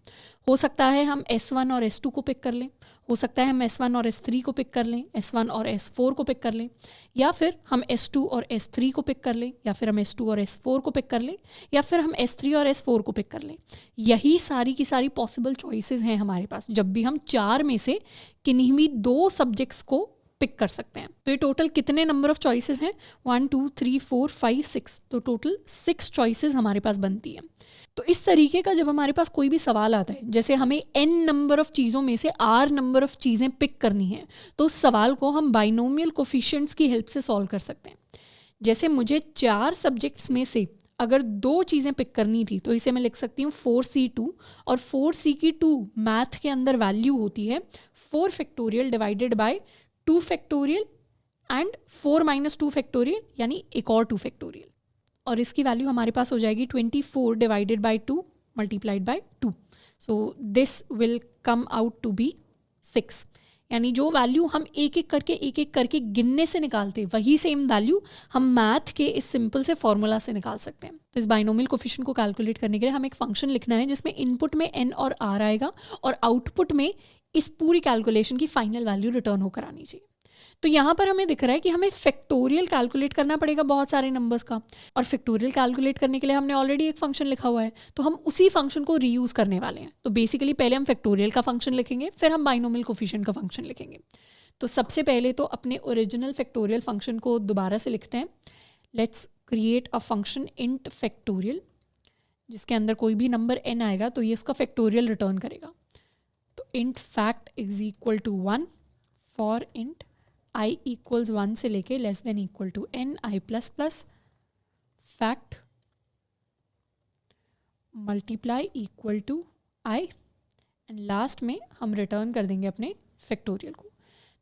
हो सकता है हम S1 और S2 को पिक कर लें, हो सकता है हम S1 और S3 को पिक कर लें, S1 और S4 को पिक कर लें, या फिर हम S2 और S3 को पिक कर लें, या फिर हम S2 और S4 को पिक कर लें, या फिर हम S3 और S4 को पिक कर लें। यही सारी की सारी पॉसिबल चॉइसेस हैं हमारे पास जब भी हम 4 में से किन्हीं भी 2 सब्जेक्ट्स को पिक कर सकते हैं। तो ये टोटल कितने नंबर ऑफ चॉइसेस हैं? 1 2 3 4 5 6, तो टोटल 6 चॉइसेस हमारे पास बनती हैं। तो इस तरीके का जब हमारे पास कोई भी सवाल आता है, जैसे हमें n नंबर ऑफ चीज़ों में से r नंबर ऑफ चीज़ें पिक करनी है, तो उस सवाल को हम बाइनोमियल कोफिशिएंट्स की हेल्प से सॉल्व कर सकते हैं। जैसे मुझे 4 सब्जेक्ट्स में से अगर 2 चीज़ें पिक करनी थी तो इसे मैं लिख सकती हूँ 4c2, और 4c की 2 मैथ के अंदर वैल्यू होती है 4 factorial divided by 2 factorial and 4 minus 2 factorial, यानी एक और 2 फैक्टोरियल, और इसकी वैल्यू हमारे पास हो जाएगी 24 divided by 2 multiplied by 2। So this will come out to be 6। यानी जो वैल्यू हम एक एक करके गिनने से निकालते, वही सेम वैल्यू हम मैथ के इस सिंपल से फॉर्मूला से निकाल सकते हैं। तो इस बाइनोमियल कोफिशिएंट को कैलकुलेट करने के लिए हमें एक फंक्शन लिखना है जिसमें इनपुट में n और r आएगा और आउटपुट में इस पूरी कैलकुलेशन की फाइनल वैल्यू रिटर्न होकर आनी चाहिए। तो यहाँ पर हमें दिख रहा है कि हमें फैक्टोरियल कैलकुलेट करना पड़ेगा बहुत सारे नंबर्स का, और फैक्टोरियल कैलकुलेट करने के लिए हमने ऑलरेडी एक फंक्शन लिखा हुआ है, तो हम उसी फंक्शन को रीयूज़ करने वाले हैं। तो बेसिकली पहले हम फैक्टोरियल का फंक्शन लिखेंगे, फिर हम बाइनोमियल कोफिशिएंट का फंक्शन लिखेंगे। तो सबसे पहले तो अपने ओरिजिनल फैक्टोरियल फंक्शन को दोबारा से लिखते हैं। Let's create a function int factorial, जिसके अंदर कोई भी नंबर n आएगा तो ये उसका फैक्टोरियल रिटर्न करेगा। तो int fact is equal to 1 for int i equals 1 से लेके less than equal to n i plus plus fact multiply equal to i, and last में हम रिटर्न कर देंगे अपने फैक्टोरियल को।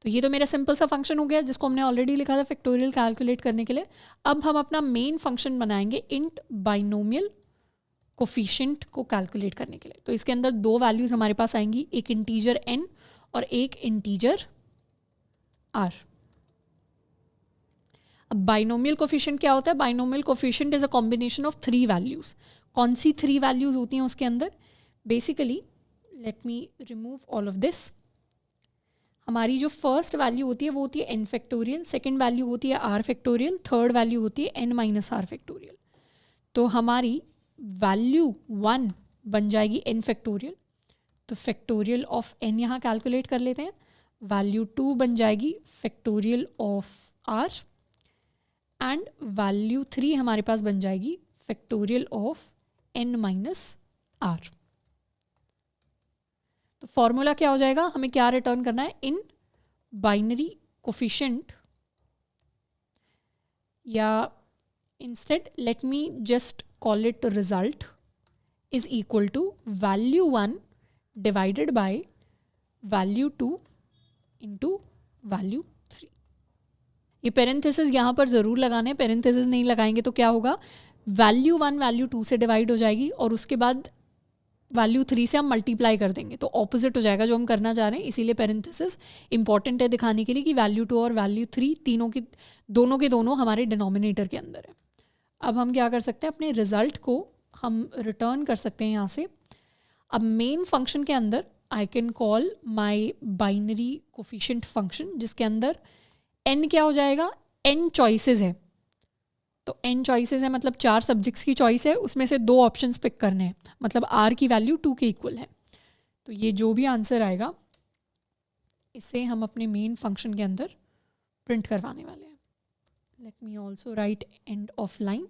तो ये तो मेरा सिंपल सा फंक्शन हो गया जिसको हमने ऑलरेडी लिखा था फैक्टोरियल कैलकुलेट करने के लिए। अब हम अपना मेन फंक्शन बनाएंगे इंट बाइनोमियल कोफिशिएंट को कैलकुलेट करने के लिए। तो इसके अंदर दो वैल्यूज हमारे पास आएंगी, एक इंटीजर n और एक इंटीजर r। अब बाइनोमियल कोफिशिएंट क्या होता है? Binomial coefficient is a combination of 3 values. कौन सी 3 वैल्यूज होती हैं उसके अंदर? Basically let me remove all of this. हमारी जो फर्स्ट वैल्यू होती है वो होती है n फैक्टोरियल, सेकेंड वैल्यू होती है r फैक्टोरियल, थर्ड वैल्यू होती है n माइनस r फैक्टोरियल। तो हमारी वैल्यू 1 बन जाएगी n फैक्टोरियल, तो फैक्टोरियल ऑफ n यहाँ कैलकुलेट कर लेते हैं। वैल्यू 2 बन जाएगी factorial of r, and value 3 हमारे पास बन जाएगी factorial of n minus r। तो फॉर्मूला क्या हो जाएगा? हमें क्या रिटर्न करना है? इन बाइनरी कोफिशिएंट, या instead let me just call it result, is equal to value 1 divided by value 2 into value 3। ये पेरेंथेसिस यहाँ पर ज़रूर लगाना है, पेरेंथेसिस नहीं लगाएंगे तो क्या होगा? वैल्यू 1 वैल्यू 2 से डिवाइड हो जाएगी और उसके बाद वैल्यू 3 से हम मल्टीप्लाई कर देंगे, तो ऑपोजिट हो जाएगा जो हम करना चाह रहे हैं। इसीलिए पेरेंथेसिस इंपॉर्टेंट है दिखाने के लिए कि वैल्यू 2 और वैल्यू 3 तीनों की दोनों के दोनों हमारे डिनोमिनेटर के अंदर है। अब हम क्या कर सकते हैं? अपने रिजल्ट को हम रिटर्न कर सकते हैं यहाँ से। अब मेन फंक्शन के अंदर I can call my binary coefficient function, जिसके अंदर n क्या हो जाएगा? n चॉइसेस है। तो n चॉइसेस है मतलब 4 सब्जेक्ट्स की चॉइस है, उसमें से 2 ऑप्शंस पिक करने हैं, मतलब r की वैल्यू 2 के इक्वल है। तो ये जो भी आंसर आएगा इसे हम अपने मेन फंक्शन के अंदर प्रिंट करवाने वाले हैं। Let me also right and of line.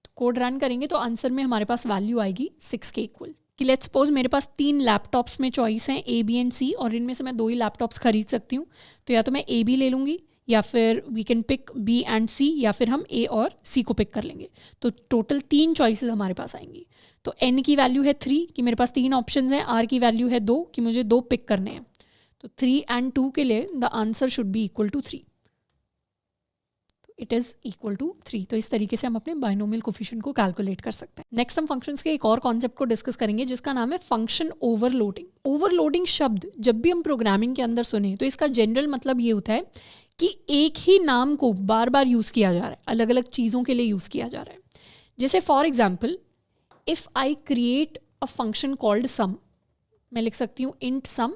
तो कोड रन करेंगे तो आंसर में हमारे पास वैल्यू आएगी 6 के इक्वल। कि लेट्स सपोज मेरे पास 3 लैपटॉप्स में चॉइस हैं A, B एंड C, और इनमें से मैं 2 ही लैपटॉप्स खरीद सकती हूँ। तो या तो मैं A, B ले लूँगी, या फिर we can pick B and C, या फिर हम A और C को पिक कर लेंगे। तो टोटल 3 चॉइसेस हमारे पास आएंगी। तो n की वैल्यू है 3 कि मेरे पास 3 ऑप्शंस हैं, r की वैल्यू है 2 कि मुझे 2 पिक करने हैं। तो 3 एंड 2 के लिए the answer should be equal to 3। तो इट इज़ इक्वल टू 3। तो इस तरीके से हम अपने बाइनोमियल कोफिशिएंट को कैलकुलेट कर सकते हैं। नेक्स्ट हम फंक्शंस के एक और कॉन्सेप्ट को डिस्कस करेंगे जिसका नाम है फंक्शन ओवरलोडिंग। ओवरलोडिंग शब्द जब भी हम प्रोग्रामिंग के अंदर सुने तो इसका जनरल मतलब ये होता है कि एक ही नाम को बार बार यूज़ किया जा रहा है, अलग अलग चीज़ों के लिए यूज़ किया जा रहा है। जैसे for example if I create a function called sum, मैं लिख सकती हूँ इंट सम,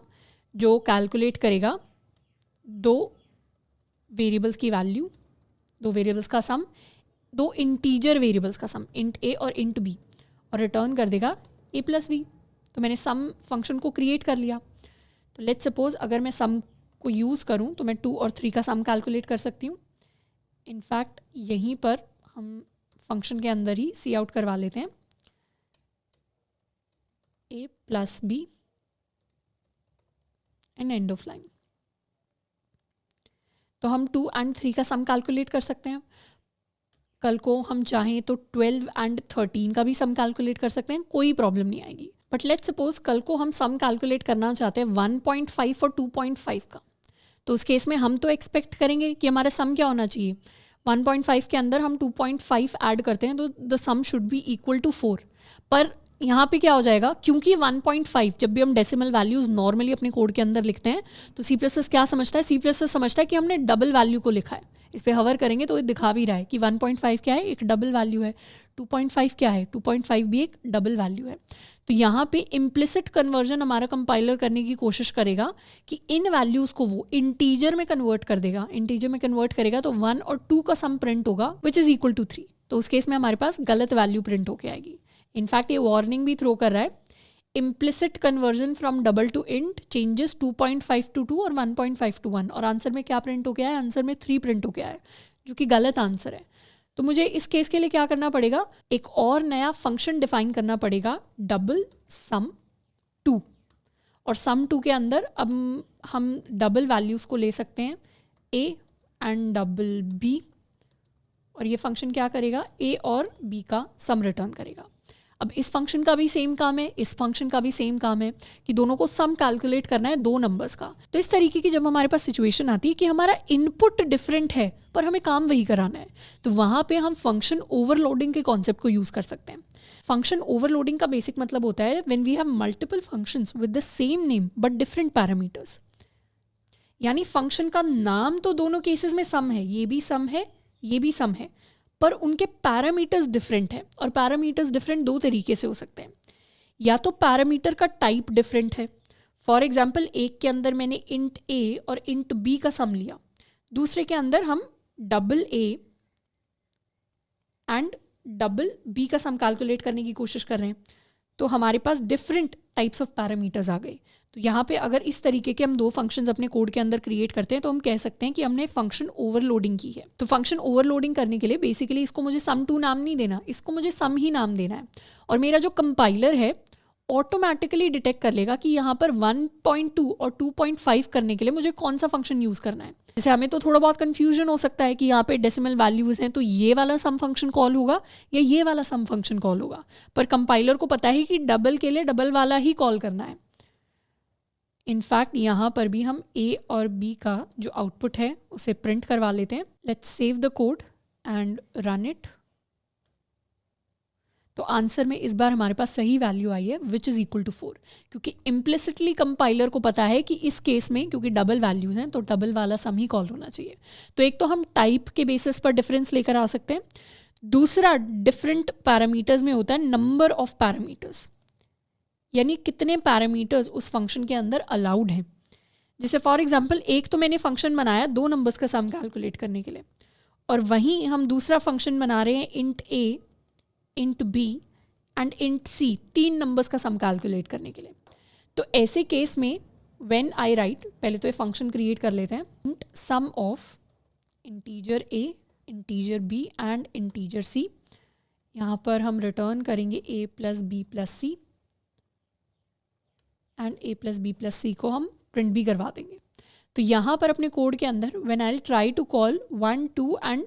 जो कैलकुलेट करेगा 2 वेरिएबल्स की वैल्यू, 2 वेरिएबल्स का सम, 2 इंटीजर वेरिएबल्स का सम, इंट a और इंट b, और रिटर्न कर देगा a प्लस b। तो मैंने सम फंक्शन को क्रिएट कर लिया। तो लेट्स सपोज अगर मैं सम को यूज़ करूं तो मैं 2 और 3 का सम कैलकुलेट कर सकती हूँ। इनफैक्ट यहीं पर हम फंक्शन के अंदर ही सी आउट करवा लेते हैं a plus b and and of line. तो हम 2 एंड 3 का सम कैलकुलेट कर सकते हैं। कल को हम चाहें तो 12 एंड 13 का भी सम कैलकुलेट कर सकते हैं, कोई प्रॉब्लम नहीं आएगी। बट लेट्स सपोज कल को हम सम कैलकुलेट करना चाहते हैं 1.5 और 2.5 का, तो उस केस में हम तो एक्सपेक्ट करेंगे कि हमारा सम क्या होना चाहिए। 1.5 के अंदर हम 2.5 ऐड करते हैं तो the sum should be equal to 4। पर यहाँ पे क्या हो जाएगा, क्योंकि 1.5 जब भी हम डेसिमल वैल्यूज़ नॉर्मली अपने कोड के अंदर लिखते हैं तो C++ क्या समझता है, C++ समझता है कि हमने डबल वैल्यू को लिखा है। इस पर हवर करेंगे तो ये दिखा भी रहा है कि 1.5 क्या है, एक डबल वैल्यू है, 2.5 क्या है, 2.5 भी एक डबल वैल्यू है। तो यहाँ पे इम्प्लिसिट कन्वर्जन हमारा कंपाइलर करने की कोशिश करेगा कि इन वैल्यूज़ को वो इंटीजर में कन्वर्ट कर देगा। इंटीजर में कन्वर्ट करेगा तो 1 और 2 का सम प्रिंट होगा विच इज़ इक्वल टू 3। तो उस केस में हमारे पास गलत वैल्यू प्रिंट होके आएगी। इनफैक्ट ये वार्निंग भी थ्रो कर रहा है, implicit conversion from double two int changes 2.5 to 2 और 1.5 to 1। और आंसर में क्या प्रिंट हो गया है? आंसर में 3 प्रिंट हो गया है, जो कि गलत आंसर है। तो मुझे इस केस के लिए क्या करना पड़ेगा? एक और नया फंक्शन डिफाइन करना पड़ेगा, डबल सम 2। और सम 2 के अंदर अब हम डबल वैल्यूज़ को ले सकते हैं, a एंड डबल b, और ये फंक्शन क्या करेगा? a और b का सम रिटर्न करेगा। अब इस फंक्शन का भी सेम काम है, इस फंक्शन का भी सेम काम है कि दोनों को सम कैलकुलेट करना है दो नंबर्स का। तो इस तरीके की जब हमारे पास सिचुएशन आती है कि हमारा इनपुट डिफरेंट है पर हमें काम वही कराना है, तो वहाँ पे हम फंक्शन ओवरलोडिंग के कॉन्सेप्ट को यूज़ कर सकते हैं। फंक्शन ओवरलोडिंग का बेसिक मतलब होता है when we have multiple functions with the same name but different parameters. यानी फंक्शन का नाम तो दोनों केसेस में सम है, ये भी सम है, ये भी सम है, पर उनके पैरामीटर्स डिफरेंट हैं। और पैरामीटर्स डिफरेंट दो तरीके से हो सकते हैं, या तो पैरामीटर का टाइप डिफरेंट है। फॉर एग्जांपल एक के अंदर मैंने इंट a और इंट b का सम लिया, दूसरे के अंदर हम double a and double b का सम कैलकुलेट करने की कोशिश कर रहे हैं, तो हमारे पास डिफरेंट टाइप्स ऑफ पैरामीटर्स आ गए। तो यहाँ पे अगर इस तरीके के हम दो फंक्शंस अपने कोड के अंदर क्रिएट करते हैं तो हम कह सकते हैं कि हमने फंक्शन ओवरलोडिंग की है। तो फंक्शन ओवरलोडिंग करने के लिए बेसिकली इसको मुझे सम 2 नाम नहीं देना, इसको मुझे सम ही नाम देना है। और मेरा जो कंपाइलर है ऑटोमेटिकली डिटेक्ट कर लेगा कि यहाँ पर 1.2 और 2.5 करने के लिए मुझे कौन सा फंक्शन यूज़ करना है। जैसे हमें तो थोड़ा बहुत कन्फ्यूजन हो सकता है कि यहाँ पे डेसिमल वैल्यूज़ हैं, तो ये वाला सम फंक्शन कॉल होगा या ये वाला सम फंक्शन कॉल होगा, पर कंपाइलर को पता है कि डबल के लिए डबल वाला ही कॉल करना है। इनफैक्ट यहाँ पर भी हम a और b का जो आउटपुट है उसे प्रिंट करवा लेते हैं। Let's save the code and run it. तो आंसर में इस बार हमारे पास सही वैल्यू आई है विच इज़ इक्वल टू 4, क्योंकि इम्प्लिसिटली कंपाइलर को पता है कि इस केस में क्योंकि डबल वैल्यूज़ हैं तो डबल वाला सम ही कॉल होना चाहिए। तो एक तो हम टाइप के बेसिस पर डिफरेंस लेकर आ सकते हैं, दूसरा डिफरेंट पैरामीटर्स में होता है नंबर ऑफ पैरामीटर्स, यानी कितने पैरामीटर्स उस फंक्शन के अंदर अलाउड हैं। जैसे फॉर एग्जांपल एक तो मैंने फंक्शन बनाया दो नंबर्स का सम कैलकुलेट करने के लिए, और वहीं हम दूसरा फंक्शन बना रहे हैं int a, int b and int c, 3 numbers का सम कैलकुलेट करने के लिए। तो ऐसे केस में व्हेन आई राइट, पहले तो ये फंक्शन क्रिएट कर लेते हैं, int sum of integer a, integer b and integer c। यहाँ पर हम रिटर्न करेंगे a plus b plus c and a plus b plus c को हम प्रिंट भी करवा देंगे। तो यहाँ पर अपने कोड के अंदर when I try to call 1, 2 and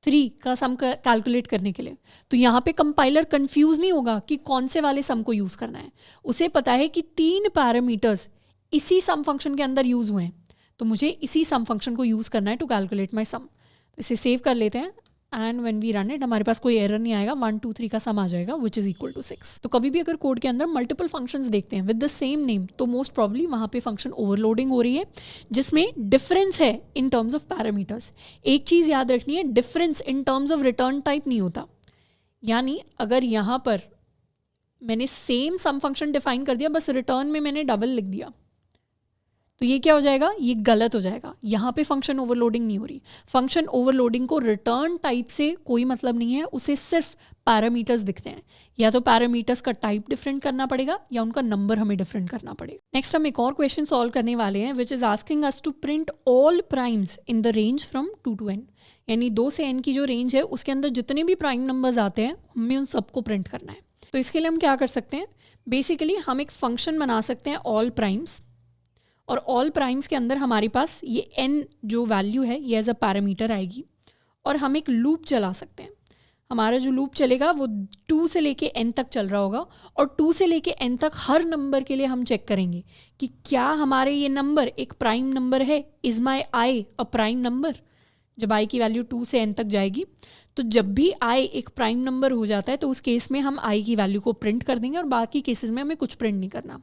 3 का सम कैलकुलेट करने के लिए, तो यहाँ पे कंपाइलर कंफ्यूज नहीं होगा कि कौन से वाले सम को यूज़ करना है। उसे पता है कि 3 पैरामीटर्स इसी सम फंक्शन के अंदर यूज़ हुए हैं, तो मुझे इसी सम फंक्शन को यूज़ करना है टू कैलकुलेट माई सम। तो इसे सेव कर लेते हैं and when we run it हमारे पास कोई एरर नहीं आएगा, 1, 2, 3 का सम आ जाएगा विच इज़ इक्वल टू 6। तो कभी भी अगर कोड के अंदर मल्टीपल फंक्शंस देखते हैं विद द सेम नेम, तो मोस्ट प्रॉब्ली वहाँ पे फंक्शन ओवरलोडिंग हो रही है जिसमें डिफरेंस है इन टर्म्स ऑफ पैरामीटर्स। एक चीज़ याद रखनी है, difference in terms of return type नहीं होता। यानी अगर यहाँ पर मैंने सेम सम फंक्शन डिफाइन कर दिया, बस रिटर्न में मैंने डबल लिख दिया, तो ये क्या हो जाएगा? ये गलत हो जाएगा। यहाँ पे फंक्शन ओवरलोडिंग नहीं हो रही। फंक्शन ओवरलोडिंग को रिटर्न टाइप से कोई मतलब नहीं है, उसे सिर्फ पैरामीटर्स दिखते हैं। या तो पैरामीटर्स का टाइप डिफरेंट करना पड़ेगा या उनका नंबर हमें डिफरेंट करना पड़ेगा। नेक्स्ट हम एक और क्वेश्चन सॉल्व करने वाले हैं which is asking us to print all primes in the range from 2 to n, यानी 2 से n की जो रेंज है उसके अंदर जितने भी प्राइम नंबर्स आते हैं हमें उन सबको प्रिंट करना है। तो इसके लिए हम क्या कर सकते हैं? बेसिकली हम एक फंक्शन बना सकते हैं ऑल प्राइम्स, और ऑल प्राइम्स के अंदर हमारे पास ये n जो वैल्यू है ये एज अ पैरामीटर आएगी, और हम एक लूप चला सकते हैं। हमारा जो लूप चलेगा वो 2 से लेके n तक चल रहा होगा, और 2 से लेके n तक हर नंबर के लिए हम चेक करेंगे कि क्या हमारे ये नंबर एक प्राइम नंबर है। Is my I a prime number? जब i की वैल्यू 2 से n तक जाएगी, तो जब भी i एक प्राइम नंबर हो जाता है तो उस केस में हम i की वैल्यू को प्रिंट कर देंगे, और बाकी केसेस में हमें कुछ प्रिंट नहीं करना।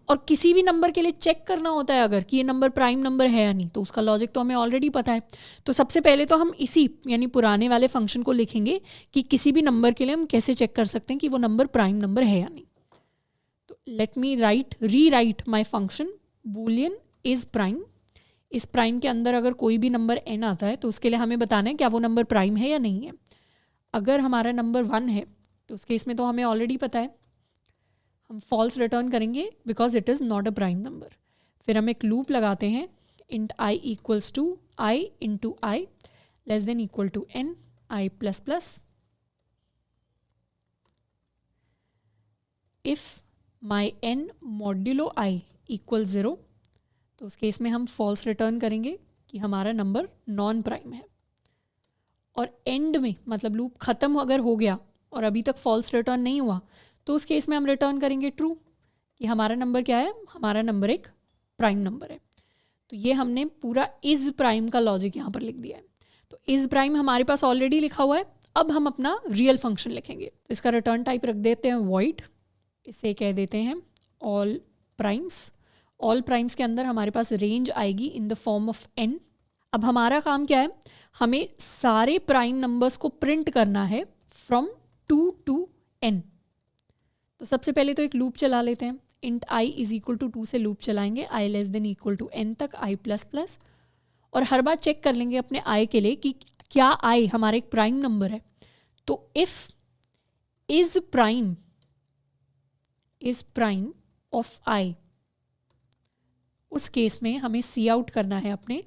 और किसी भी नंबर के लिए चेक करना होता है अगर कि ये नंबर प्राइम नंबर है या नहीं, तो उसका लॉजिक तो हमें ऑलरेडी पता है। तो सबसे पहले तो हम इसी यानी पुराने वाले फंक्शन को लिखेंगे कि किसी भी नंबर के लिए हम कैसे चेक कर सकते हैं कि वो नंबर प्राइम नंबर है या नहीं। लेट मी री right my function Boolean is prime. इस प्राइम के अंदर अगर कोई भी नंबर n आता है तो उसके लिए हमें बताना है क्या वो नंबर प्राइम है या नहीं है। अगर हमारा नंबर 1 है तो उस केस में तो हमें ऑलरेडी पता है, हम फॉल्स रिटर्न करेंगे because it is not a prime number. फिर हम एक लूप लगाते हैं, int i equals to i into I less than equal to n i plus plus. If my n modulo i equal 0 तो उस case में हम फॉल्स रिटर्न करेंगे कि हमारा नंबर नॉन प्राइम है। और एंड में मतलब लूप ख़त्म अगर हो गया और अभी तक फॉल्स रिटर्न नहीं हुआ तो उस केस में हम रिटर्न करेंगे ट्रू कि हमारा नंबर क्या है, हमारा नंबर एक प्राइम नंबर है। तो ये हमने पूरा इज़ प्राइम का लॉजिक यहाँ पर लिख दिया है। तो इज़ प्राइम हमारे पास ऑलरेडी लिखा हुआ है, अब हम अपना रियल फंक्शन लिखेंगे। तो इसका रिटर्न टाइप रख देते हैं वॉइड, इसे कह देते हैं ऑल प्राइम्स। ऑल प्राइम्स के अंदर हमारे पास रेंज आएगी in the form of n। अब हमारा काम क्या है, हमें सारे प्राइम नंबर्स को प्रिंट करना है फ्रॉम 2 to n। तो सबसे पहले तो एक लूप चला लेते हैं, int i is equal to 2 से लूप चलाएंगे i less than equal to n तक i प्लस प्लस, और हर बार चेक कर लेंगे अपने i के लिए कि क्या i हमारा एक प्राइम नंबर है। तो if is prime of i, उस केस में हमें सी आउट करना है अपने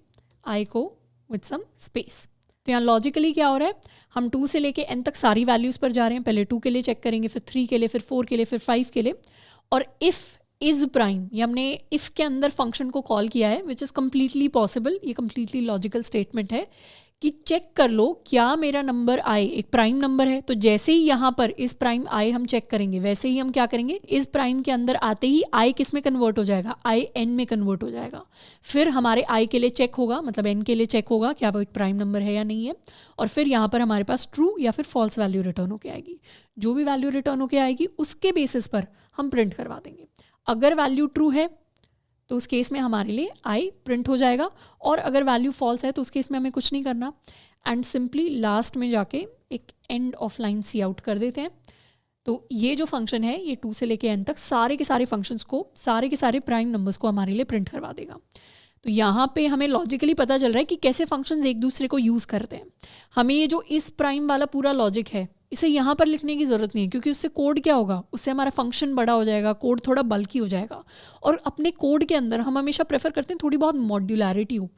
i को विद सम स्पेस। तो यहाँ लॉजिकली क्या हो रहा है, हम 2 से लेके n तक सारी वैल्यूज़ पर जा रहे हैं। पहले 2 के लिए चेक करेंगे, फिर 3 के लिए, फिर 4 के लिए, फिर 5 के लिए। और इफ़ इज़ प्राइम, ये हमने इफ़ के अंदर फंक्शन को कॉल किया है विच इज़ कम्प्लीटली पॉसिबल। ये कम्प्लीटली लॉजिकल स्टेटमेंट है कि चेक कर लो क्या मेरा नंबर i एक प्राइम नंबर है। तो जैसे ही यहाँ पर इस प्राइम i हम चेक करेंगे, वैसे ही हम क्या करेंगे, इस प्राइम के अंदर आते ही i किस में कन्वर्ट हो जाएगा, i n में कन्वर्ट हो जाएगा। फिर हमारे i के लिए चेक होगा, मतलब n के लिए चेक होगा क्या वो एक प्राइम नंबर है या नहीं है। और फिर यहाँ पर हमारे पास ट्रू या फिर फॉल्स वैल्यू रिटर्न होके आएगी। जो भी वैल्यू रिटर्न होके आएगी उसके बेसिस पर हम प्रिंट करवा देंगे। अगर वैल्यू ट्रू है तो उस केस में हमारे लिए i प्रिंट हो जाएगा, और अगर वैल्यू फॉल्स है तो उस केस में हमें कुछ नहीं करना, एंड सिंपली लास्ट में जाके एक end of line C out कर देते हैं। तो ये जो फंक्शन है ये 2 से लेके n तक सारे के सारे फंक्शंस को, सारे के सारे प्राइम नंबर्स को हमारे लिए प्रिंट करवा देगा। तो यहाँ पे हमें लॉजिकली पता चल रहा है कि कैसे फंक्शंस एक दूसरे को यूज़ करते हैं। हमें ये जो इस प्राइम वाला पूरा लॉजिक है इसे यहाँ पर लिखने की ज़रूरत नहीं है, क्योंकि उससे कोड क्या होगा, उससे हमारा फंक्शन बड़ा हो जाएगा, कोड थोड़ा बल्कि हो जाएगा। और अपने कोड के अंदर हम हमेशा प्रेफर करते हैं थोड़ी बहुत मॉड्यूलैरिटी हो।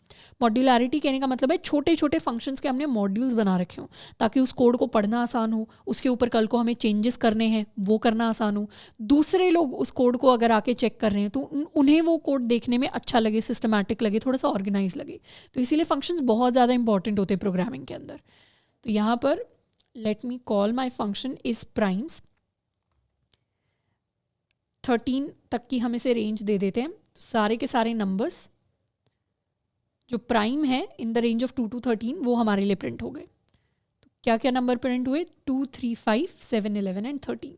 मॉड्यूलैरिटी कहने का मतलब है छोटे छोटे फंक्शंस के हमने मॉड्यूल्स बना रखे हों ताकि उस कोड को पढ़ना आसान हो, उसके ऊपर कल को हमें चेंजेस करने हैं वो करना आसान हो। दूसरे लोग उस कोड को अगर आके चेक कर रहे हैं तो उन्हें वो कोड देखने में अच्छा लगे, सिस्टमैटिक लगे, थोड़ा सा ऑर्गेनाइज लगे। तो इसीलिए फंक्शंस बहुत ज़्यादा इंपॉर्टेंट होते हैं प्रोग्रामिंग के अंदर। तो यहाँ पर let me call my function is primes। 13 तक की हम इसे रेंज दे देते हैं। तो सारे के सारे नंबर्स जो प्राइम है इन द रेंज ऑफ 2 to 13 वो हमारे लिए प्रिंट हो गए। तो क्या क्या नंबर प्रिंट हुए, 2, 3, 5, 7, 11 एंड 13।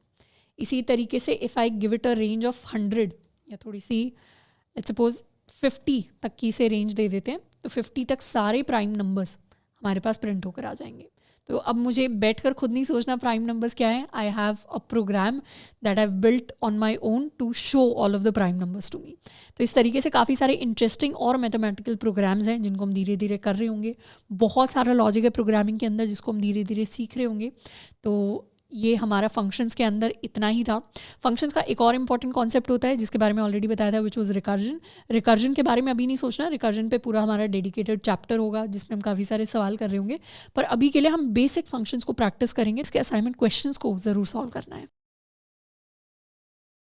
इसी तरीके से if I give it a range of 100 या थोड़ी सी लेट्स सपोज 50 तक की इसे रेंज दे देते हैं, तो 50 तक सारे प्राइम नंबर्स हमारे पास प्रिंट होकर आ जाएंगे। तो अब मुझे बैठकर खुद नहीं सोचना प्राइम नंबर्स क्या है। I have a program that I have built on my own to show all of the prime numbers to me. तो इस तरीके से काफ़ी सारे इंटरेस्टिंग और मैथमेटिकल प्रोग्राम्स हैं जिनको हम धीरे धीरे कर रहे होंगे। बहुत सारा लॉजिक है प्रोग्रामिंग के अंदर जिसको हम धीरे धीरे सीख रहे होंगे। तो ये हमारा फंक्शंस के अंदर इतना ही था। फंक्शंस का एक और इम्पॉर्टेंट कॉन्सेप्ट होता है जिसके बारे में ऑलरेडी बताया था, विच वाज रिकर्जन। रिकर्जन के बारे में अभी नहीं सोचना, रिकर्जन पे पूरा हमारा डेडिकेटेड चैप्टर होगा जिसमें हम काफ़ी सारे सवाल कर रहे होंगे। पर अभी के लिए हम बेसिक फंक्शंस को प्रैक्टिस करेंगे। इसके असाइनमेंट क्वेश्चंस को ज़रूर सॉल्व करना है।